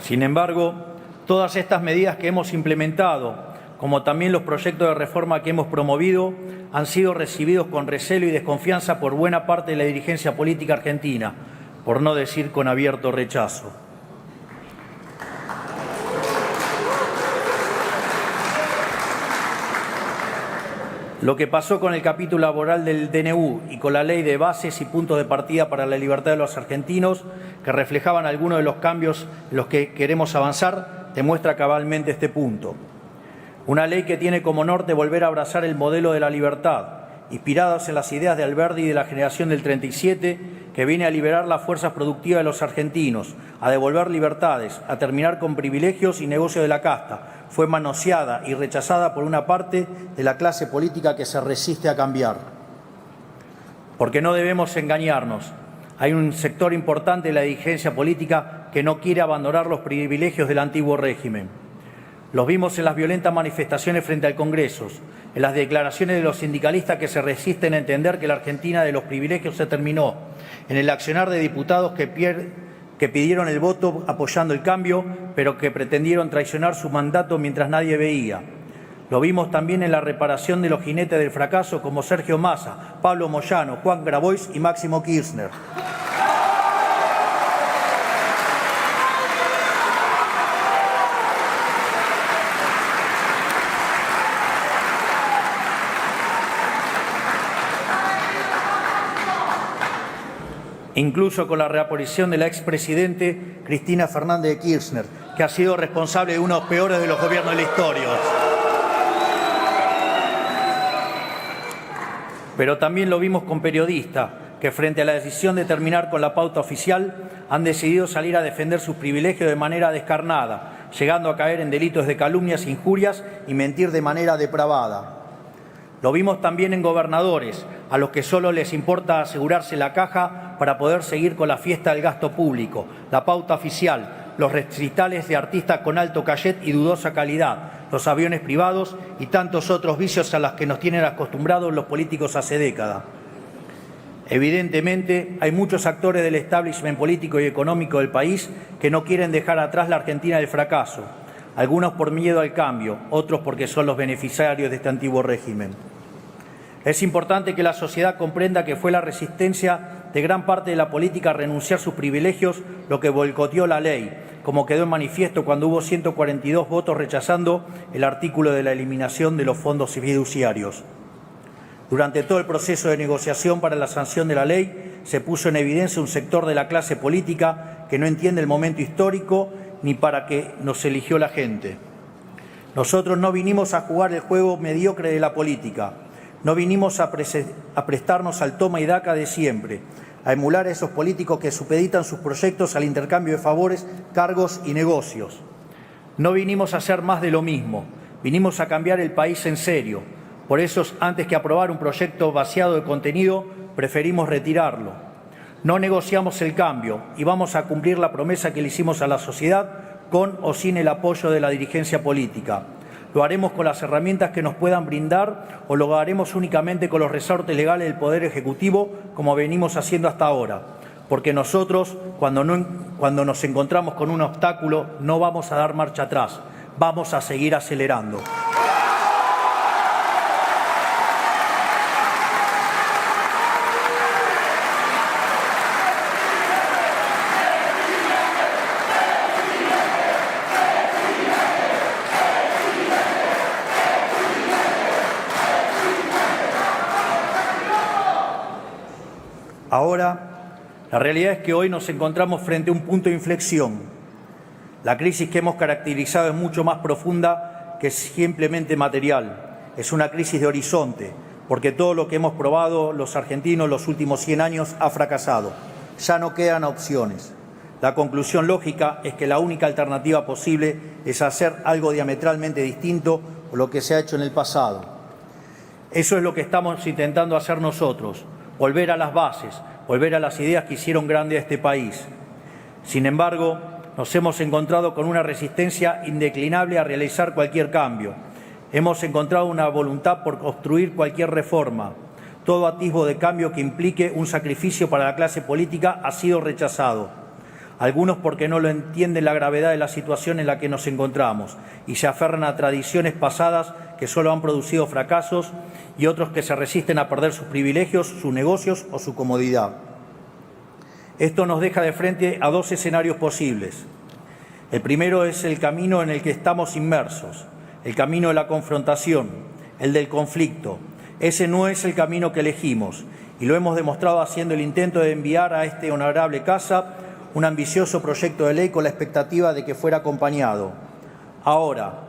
Sin embargo, todas estas medidas que hemos implementado, como también los proyectos de reforma que hemos promovido, han sido recibidos con recelo y desconfianza por buena parte de la dirigencia política argentina, por no decir con abierto rechazo. Lo que pasó con el capítulo laboral del DNU y con la ley de bases y puntos de partida para la libertad de los argentinos, que reflejaban algunos de los cambios en los que queremos avanzar, demuestra cabalmente este punto. Una ley que tiene como norte volver a abrazar el modelo de la libertad, inspirados en las ideas de Alberdi y de la generación del 37, que viene a liberar las fuerzas productivas de los argentinos, a devolver libertades, a terminar con privilegios y negocios de la casta. Fue manoseada y rechazada por una parte de la clase política que se resiste a cambiar. Porque no debemos engañarnos. Hay un sector importante de la dirigencia política que no quiere abandonar los privilegios del antiguo régimen. Los vimos en las violentas manifestaciones frente al Congreso, en las declaraciones de los sindicalistas que se resisten a entender que la Argentina de los privilegios se terminó, en el accionar de diputados que pidieron el voto apoyando el cambio, pero que pretendieron traicionar su mandato mientras nadie veía. Lo vimos también en la reparación de los jinetes del fracaso como Sergio Massa, Pablo Moyano, Juan Grabois y Máximo Kirchner. Incluso con la reaparición de la expresidente Cristina Fernández de Kirchner, que ha sido responsable de uno de los peores de los gobiernos de la historia. Pero también lo vimos con periodistas que frente a la decisión de terminar con la pauta oficial han decidido salir a defender sus privilegios de manera descarnada, llegando a caer en delitos de calumnias, injurias y mentir de manera depravada. Lo vimos también en gobernadores, a los que solo les importa asegurarse la caja para poder seguir con la fiesta del gasto público, la pauta oficial, los recitales de artistas con alto cachet y dudosa calidad, los aviones privados y tantos otros vicios a los que nos tienen acostumbrados los políticos hace décadas. Evidentemente, hay muchos actores del establishment político y económico del país que no quieren dejar atrás la Argentina del fracaso, algunos por miedo al cambio, otros porque son los beneficiarios de este antiguo régimen. Es importante que la sociedad comprenda que fue la resistencia de gran parte de la política a renunciar a sus privilegios lo que boicoteó la ley, como quedó en manifiesto cuando hubo 142 votos rechazando el artículo de la eliminación de los fondos fiduciarios. Durante todo el proceso de negociación para la sanción de la ley, se puso en evidencia un sector de la clase política que no entiende el momento histórico ni para qué nos eligió la gente. Nosotros no vinimos a jugar el juego mediocre de la política, no vinimos a prestarnos al toma y daca de siempre, a emular a esos políticos que supeditan sus proyectos al intercambio de favores, cargos y negocios. No vinimos a hacer más de lo mismo, vinimos a cambiar el país en serio. Por eso, antes que aprobar un proyecto vaciado de contenido, preferimos retirarlo. No negociamos el cambio y vamos a cumplir la promesa que le hicimos a la sociedad con o sin el apoyo de la dirigencia política. Lo haremos con las herramientas que nos puedan brindar o lo haremos únicamente con los resortes legales del Poder Ejecutivo, como venimos haciendo hasta ahora. Porque nosotros, cuando nos encontramos con un obstáculo, no vamos a dar marcha atrás, vamos a seguir acelerando. Ahora, la realidad es que hoy nos encontramos frente a un punto de inflexión. La crisis que hemos caracterizado es mucho más profunda que simplemente material. Es una crisis de horizonte, porque todo lo que hemos probado los argentinos los últimos 100 años ha fracasado. Ya no quedan opciones. La conclusión lógica es que la única alternativa posible es hacer algo diametralmente distinto a lo que se ha hecho en el pasado. Eso es lo que estamos intentando hacer nosotros. Volver a las bases, volver a las ideas que hicieron grande a este país. Sin embargo, nos hemos encontrado con una resistencia indeclinable a realizar cualquier cambio. Hemos encontrado una voluntad por construir cualquier reforma. Todo atisbo de cambio que implique un sacrificio para la clase política ha sido rechazado. Algunos porque no lo entienden la gravedad de la situación en la que nos encontramos y se aferran a tradiciones pasadas que solo han producido fracasos, y otros que se resisten a perder sus privilegios, sus negocios o su comodidad. Esto nos deja de frente a dos escenarios posibles. El primero es el camino en el que estamos inmersos, el camino de la confrontación, el del conflicto. Ese no es el camino que elegimos y lo hemos demostrado haciendo el intento de enviar a este honorable casa un ambicioso proyecto de ley con la expectativa de que fuera acompañado. Ahora,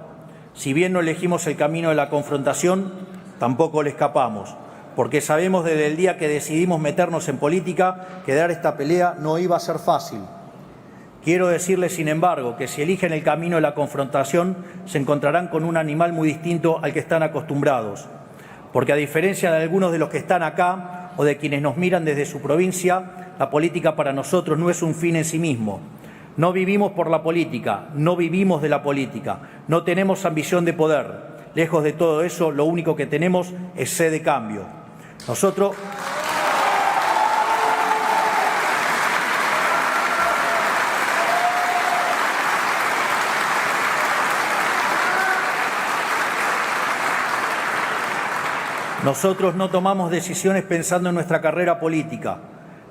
si bien no elegimos el camino de la confrontación, tampoco le escapamos, porque sabemos desde el día que decidimos meternos en política que dar esta pelea no iba a ser fácil. Quiero decirles, sin embargo, que si eligen el camino de la confrontación, se encontrarán con un animal muy distinto al que están acostumbrados, porque a diferencia de algunos de los que están acá o de quienes nos miran desde su provincia, la política para nosotros no es un fin en sí mismo. No vivimos por la política, no vivimos de la política, no tenemos ambición de poder. Lejos de todo eso, lo único que tenemos es sed de cambio. Nosotros no tomamos decisiones pensando en nuestra carrera política.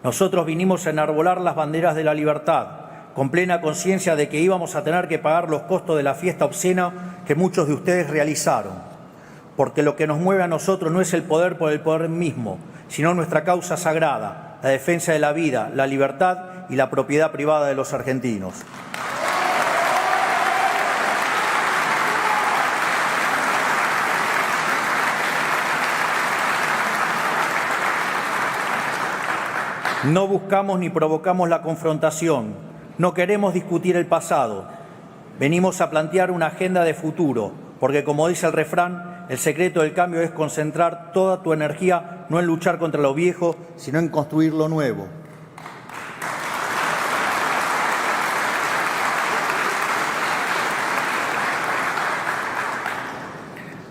Nosotros vinimos a enarbolar las banderas de la libertad, con plena conciencia de que íbamos a tener que pagar los costos de la fiesta obscena que muchos de ustedes realizaron. Porque lo que nos mueve a nosotros no es el poder por el poder mismo, sino nuestra causa sagrada, la defensa de la vida, la libertad y la propiedad privada de los argentinos. No buscamos ni provocamos la confrontación. No queremos discutir el pasado. Venimos a plantear una agenda de futuro, porque como dice el refrán, el secreto del cambio es concentrar toda tu energía no en luchar contra lo viejo, sino en construir lo nuevo.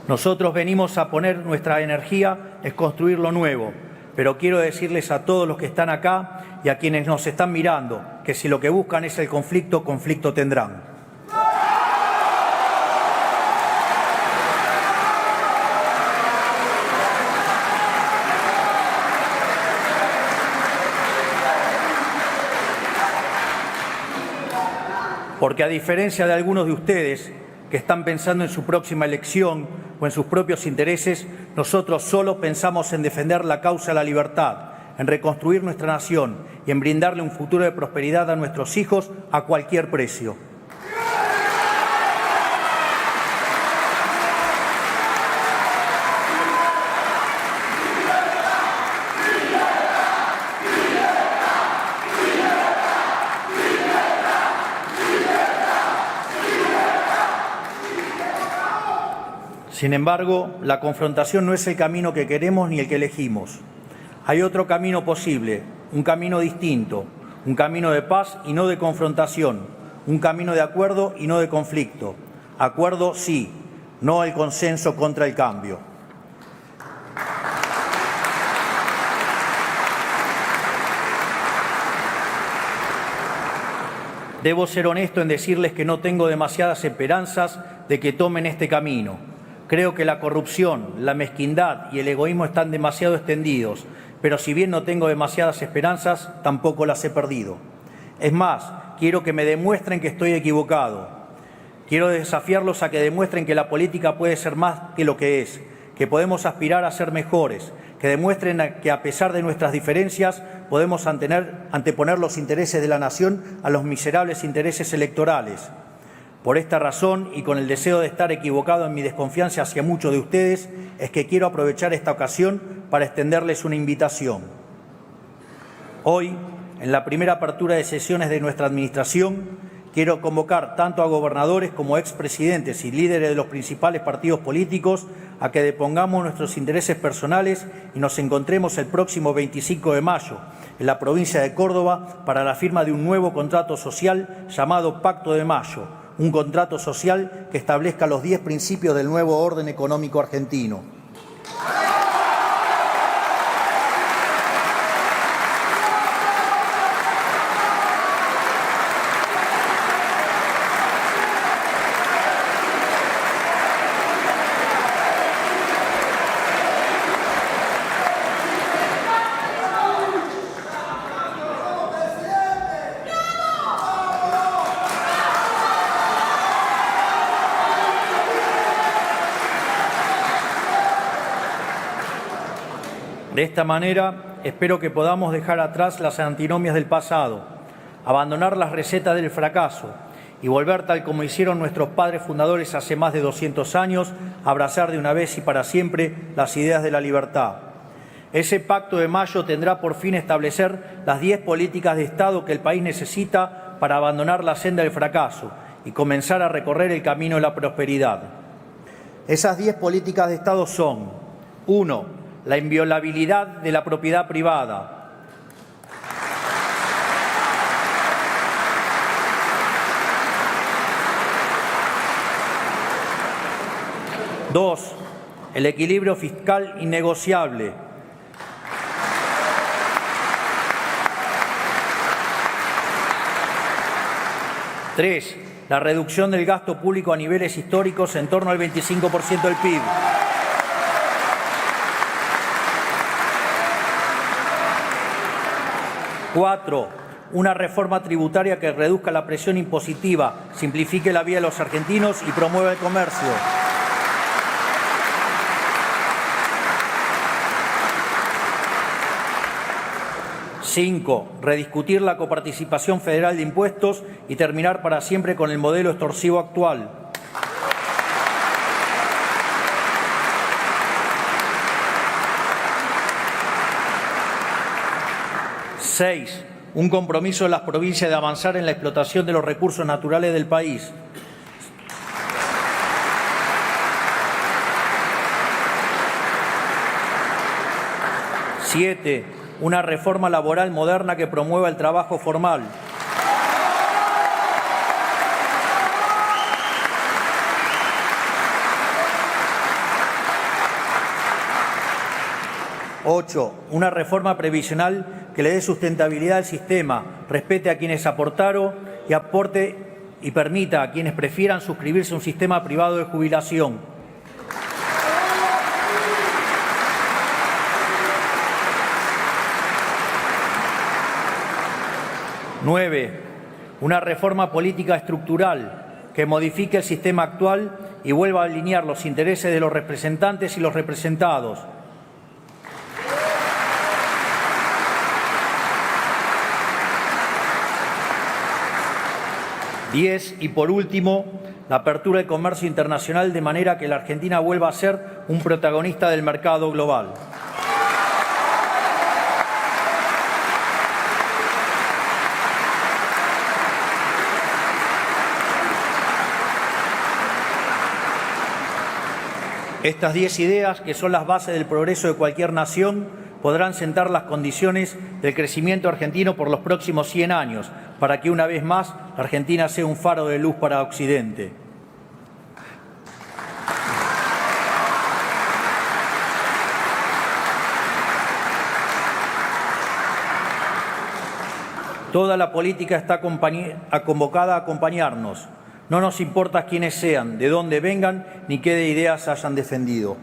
Nosotros venimos a poner nuestra energía en construir lo nuevo, pero quiero decirles a todos los que están acá y a quienes nos están mirando que si lo que buscan es el conflicto, conflicto tendrán. Porque a diferencia de algunos de ustedes que están pensando en su próxima elección o en sus propios intereses, nosotros solo pensamos en defender la causa de la libertad, en reconstruir nuestra nación y en brindarle un futuro de prosperidad a nuestros hijos a cualquier precio. Sin embargo, la confrontación no es el camino que queremos ni el que elegimos. Hay otro camino posible, un camino distinto, un camino de paz y no de confrontación, un camino de acuerdo y no de conflicto. Acuerdo sí, no el consenso contra el cambio. Debo ser honesto en decirles que no tengo demasiadas esperanzas de que tomen este camino. Creo que la corrupción, la mezquindad y el egoísmo están demasiado extendidos, pero si bien no tengo demasiadas esperanzas, tampoco las he perdido. Es más, quiero que me demuestren que estoy equivocado. Quiero desafiarlos a que demuestren que la política puede ser más que lo que es, que podemos aspirar a ser mejores, que demuestren que a pesar de nuestras diferencias podemos anteponer los intereses de la nación a los miserables intereses electorales. Por esta razón y con el deseo de estar equivocado en mi desconfianza hacia muchos de ustedes, es que quiero aprovechar esta ocasión para extenderles una invitación. Hoy, en la primera apertura de sesiones de nuestra administración, quiero convocar tanto a gobernadores como a expresidentes y líderes de los principales partidos políticos a que depongamos nuestros intereses personales y nos encontremos el próximo 25 de mayo en la provincia de Córdoba para la firma de un nuevo contrato social llamado Pacto de Mayo, un contrato social que establezca los 10 principios del nuevo orden económico argentino. De esta manera, espero que podamos dejar atrás las antinomias del pasado, abandonar las recetas del fracaso y volver, tal como hicieron nuestros padres fundadores hace más de 200 años, a abrazar de una vez y para siempre las ideas de la libertad. Ese Pacto de Mayo tendrá por fin establecer las 10 políticas de Estado que el país necesita para abandonar la senda del fracaso y comenzar a recorrer el camino de la prosperidad. Esas 10 políticas de Estado son: 1. La inviolabilidad de la propiedad privada. 2. El equilibrio fiscal innegociable. 3. La reducción del gasto público a niveles históricos en torno al 25% del PIB. 4. Una reforma tributaria que reduzca la presión impositiva, simplifique la vida de los argentinos y promueva el comercio. 5. Rediscutir la coparticipación federal de impuestos y terminar para siempre con el modelo extorsivo actual. 6. Un compromiso de las provincias de avanzar en la explotación de los recursos naturales del país. 7. Una reforma laboral moderna que promueva el trabajo formal. 8. Una reforma previsional que le dé sustentabilidad al sistema, respete a quienes aportaron y aporte y permita a quienes prefieran suscribirse a un sistema privado de jubilación. 9. Una reforma política estructural que modifique el sistema actual y vuelva a alinear los intereses de los representantes y los representados. 10. Y por último, la apertura del comercio internacional de manera que la Argentina vuelva a ser un protagonista del mercado global. Estas 10 ideas, que son las bases del progreso de cualquier nación, podrán sentar las condiciones del crecimiento argentino por los próximos 100 años, para que una vez más la Argentina sea un faro de luz para Occidente. Toda la política está convocada a acompañarnos. No nos importa quiénes sean, de dónde vengan, ni qué ideas hayan defendido.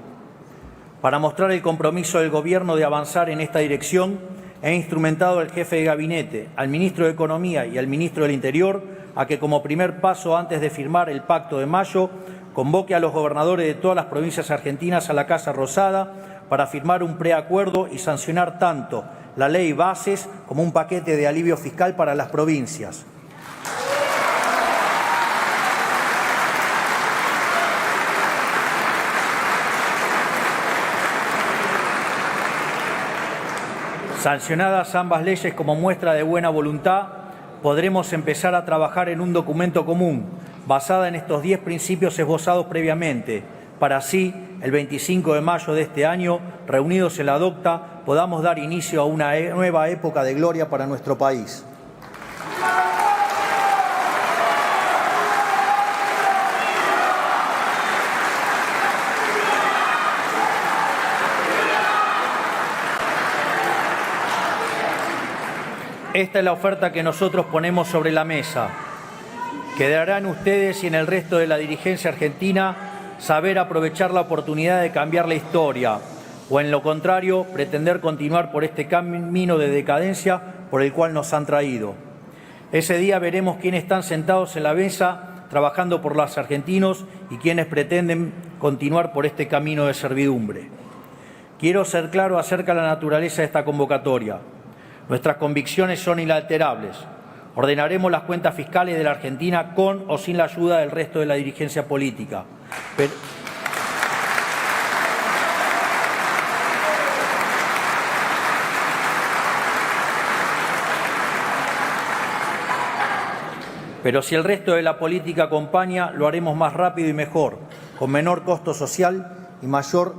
Para mostrar el compromiso del Gobierno de avanzar en esta dirección, he instrumentado al jefe de gabinete, al ministro de Economía y al ministro del Interior a que, como primer paso antes de firmar el Pacto de Mayo, convoque a los gobernadores de todas las provincias argentinas a la Casa Rosada para firmar un preacuerdo y sancionar tanto la ley Bases como un paquete de alivio fiscal para las provincias. Sancionadas ambas leyes como muestra de buena voluntad, podremos empezar a trabajar en un documento común, basada en estos 10 principios esbozados previamente, para así, el 25 de mayo de este año, reunidos en la DOCTA, podamos dar inicio a una nueva época de gloria para nuestro país. Esta es la oferta que nosotros ponemos sobre la mesa. Quedará en ustedes y en el resto de la dirigencia argentina saber aprovechar la oportunidad de cambiar la historia, o en lo contrario, pretender continuar por este camino de decadencia por el cual nos han traído. Ese día veremos quiénes están sentados en la mesa trabajando por los argentinos y quiénes pretenden continuar por este camino de servidumbre. Quiero ser claro acerca de la naturaleza de esta convocatoria. Nuestras convicciones son inalterables. Ordenaremos las cuentas fiscales de la Argentina con o sin la ayuda del resto de la dirigencia política. Pero si el resto de la política acompaña, lo haremos más rápido y mejor, con menor costo social y mayor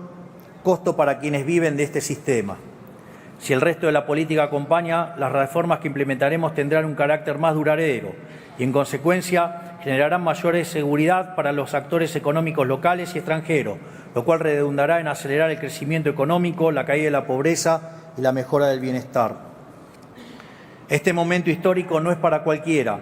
costo para quienes viven de este sistema. Si el resto de la política acompaña, las reformas que implementaremos tendrán un carácter más duradero y, en consecuencia, generarán mayor seguridad para los actores económicos locales y extranjeros, lo cual redundará en acelerar el crecimiento económico, la caída de la pobreza y la mejora del bienestar. Este momento histórico no es para cualquiera,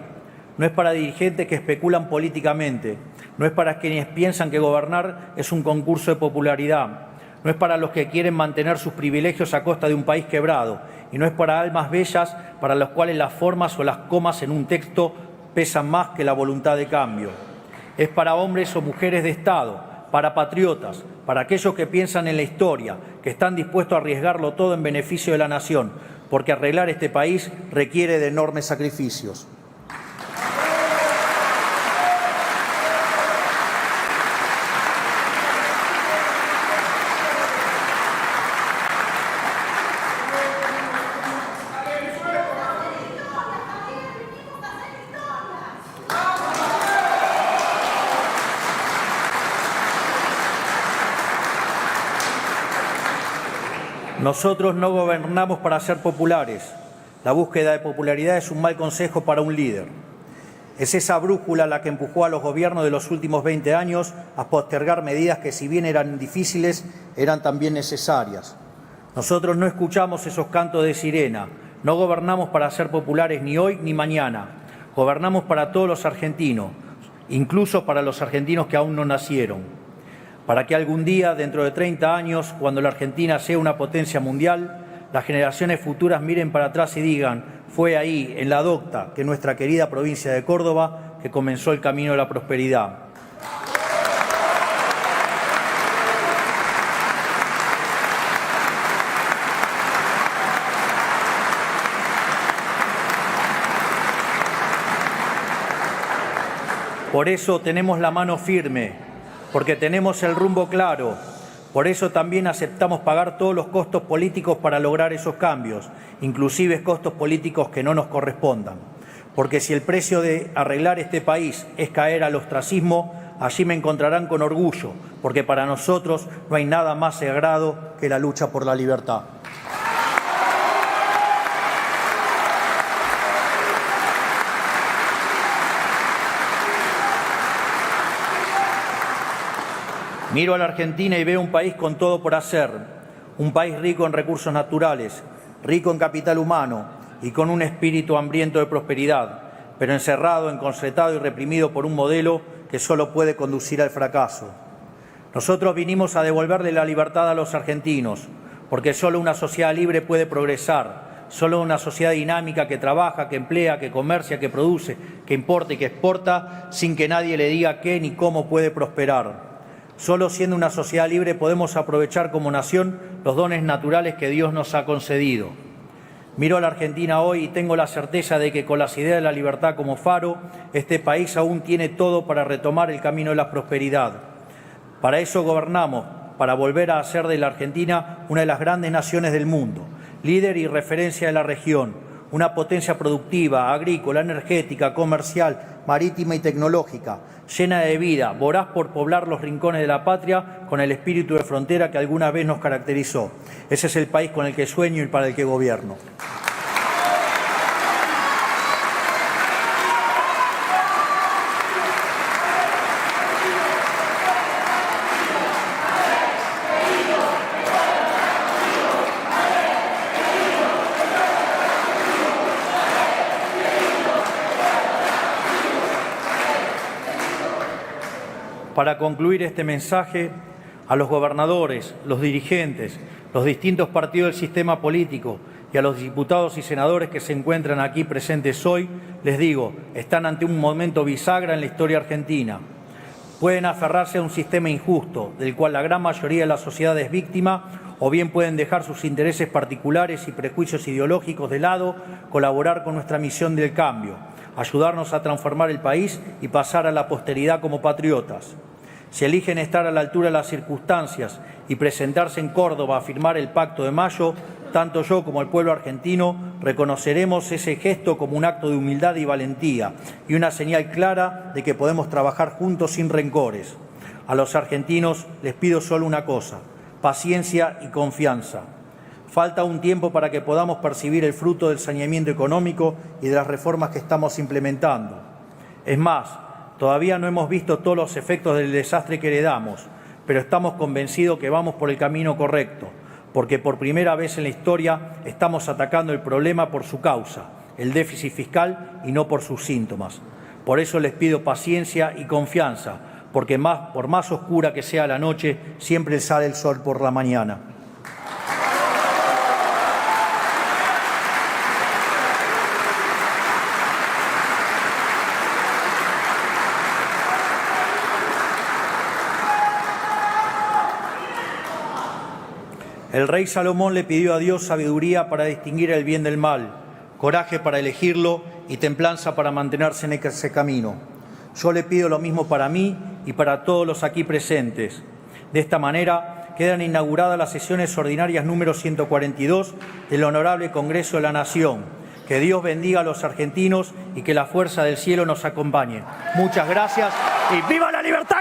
no es para dirigentes que especulan políticamente, no es para quienes piensan que gobernar es un concurso de popularidad, no es para los que quieren mantener sus privilegios a costa de un país quebrado, y no es para almas bellas para las cuales las formas o las comas en un texto pesan más que la voluntad de cambio. Es para hombres o mujeres de Estado, para patriotas, para aquellos que piensan en la historia, que están dispuestos a arriesgarlo todo en beneficio de la nación, porque arreglar este país requiere de enormes sacrificios. Nosotros no gobernamos para ser populares. La búsqueda de popularidad es un mal consejo para un líder. Es esa brújula la que empujó a los gobiernos de los últimos 20 años a postergar medidas que, si bien eran difíciles, eran también necesarias. Nosotros no escuchamos esos cantos de sirena. No gobernamos para ser populares ni hoy ni mañana. Gobernamos para todos los argentinos, incluso para los argentinos que aún no nacieron. Para que algún día, dentro de 30 años, cuando la Argentina sea una potencia mundial, las generaciones futuras miren para atrás y digan: fue ahí, en la docta, que nuestra querida provincia de Córdoba, que comenzó el camino de la prosperidad. Por eso tenemos la mano firme, porque tenemos el rumbo claro. Por eso también aceptamos pagar todos los costos políticos para lograr esos cambios, inclusive costos políticos que no nos correspondan. Porque si el precio de arreglar este país es caer al ostracismo, allí me encontrarán con orgullo, porque para nosotros no hay nada más sagrado que la lucha por la libertad. Miro a la Argentina y veo un país con todo por hacer, un país rico en recursos naturales, rico en capital humano y con un espíritu hambriento de prosperidad, pero encerrado, encorsetado y reprimido por un modelo que solo puede conducir al fracaso. Nosotros vinimos a devolverle la libertad a los argentinos, porque solo una sociedad libre puede progresar, solo una sociedad dinámica que trabaja, que emplea, que comercia, que produce, que importa y que exporta, sin que nadie le diga qué ni cómo puede prosperar. Solo siendo una sociedad libre podemos aprovechar como nación los dones naturales que Dios nos ha concedido. Miro a la Argentina hoy y tengo la certeza de que con las ideas de la libertad como faro, este país aún tiene todo para retomar el camino de la prosperidad. Para eso gobernamos, para volver a hacer de la Argentina una de las grandes naciones del mundo, líder y referencia de la región, una potencia productiva, agrícola, energética, comercial, marítima y tecnológica, llena de vida, voraz por poblar los rincones de la patria con el espíritu de frontera que alguna vez nos caracterizó. Ese es el país con el que sueño y para el que gobierno. Para concluir este mensaje, a los gobernadores, los dirigentes, los distintos partidos del sistema político y a los diputados y senadores que se encuentran aquí presentes hoy, les digo, están ante un momento bisagra en la historia argentina. Pueden aferrarse a un sistema injusto, del cual la gran mayoría de la sociedad es víctima, o bien pueden dejar sus intereses particulares y prejuicios ideológicos de lado, colaborar con nuestra misión del cambio, ayudarnos a transformar el país y pasar a la posteridad como patriotas. Si eligen estar a la altura de las circunstancias y presentarse en Córdoba a firmar el Pacto de Mayo, tanto yo como el pueblo argentino reconoceremos ese gesto como un acto de humildad y valentía y una señal clara de que podemos trabajar juntos sin rencores. A los argentinos les pido solo una cosa: paciencia y confianza. Falta un tiempo para que podamos percibir el fruto del saneamiento económico y de las reformas que estamos implementando. Es más, todavía no hemos visto todos los efectos del desastre que heredamos, pero estamos convencidos que vamos por el camino correcto, porque por primera vez en la historia estamos atacando el problema por su causa, el déficit fiscal, y no por sus síntomas. Por eso les pido paciencia y confianza, porque por más oscura que sea la noche, siempre sale el sol por la mañana. El rey Salomón le pidió a Dios sabiduría para distinguir el bien del mal, coraje para elegirlo y templanza para mantenerse en ese camino. Yo le pido lo mismo para mí y para todos los aquí presentes. De esta manera quedan inauguradas las sesiones ordinarias número 142 del Honorable Congreso de la Nación. Que Dios bendiga a los argentinos y que la fuerza del cielo nos acompañe. Muchas gracias y ¡viva la libertad!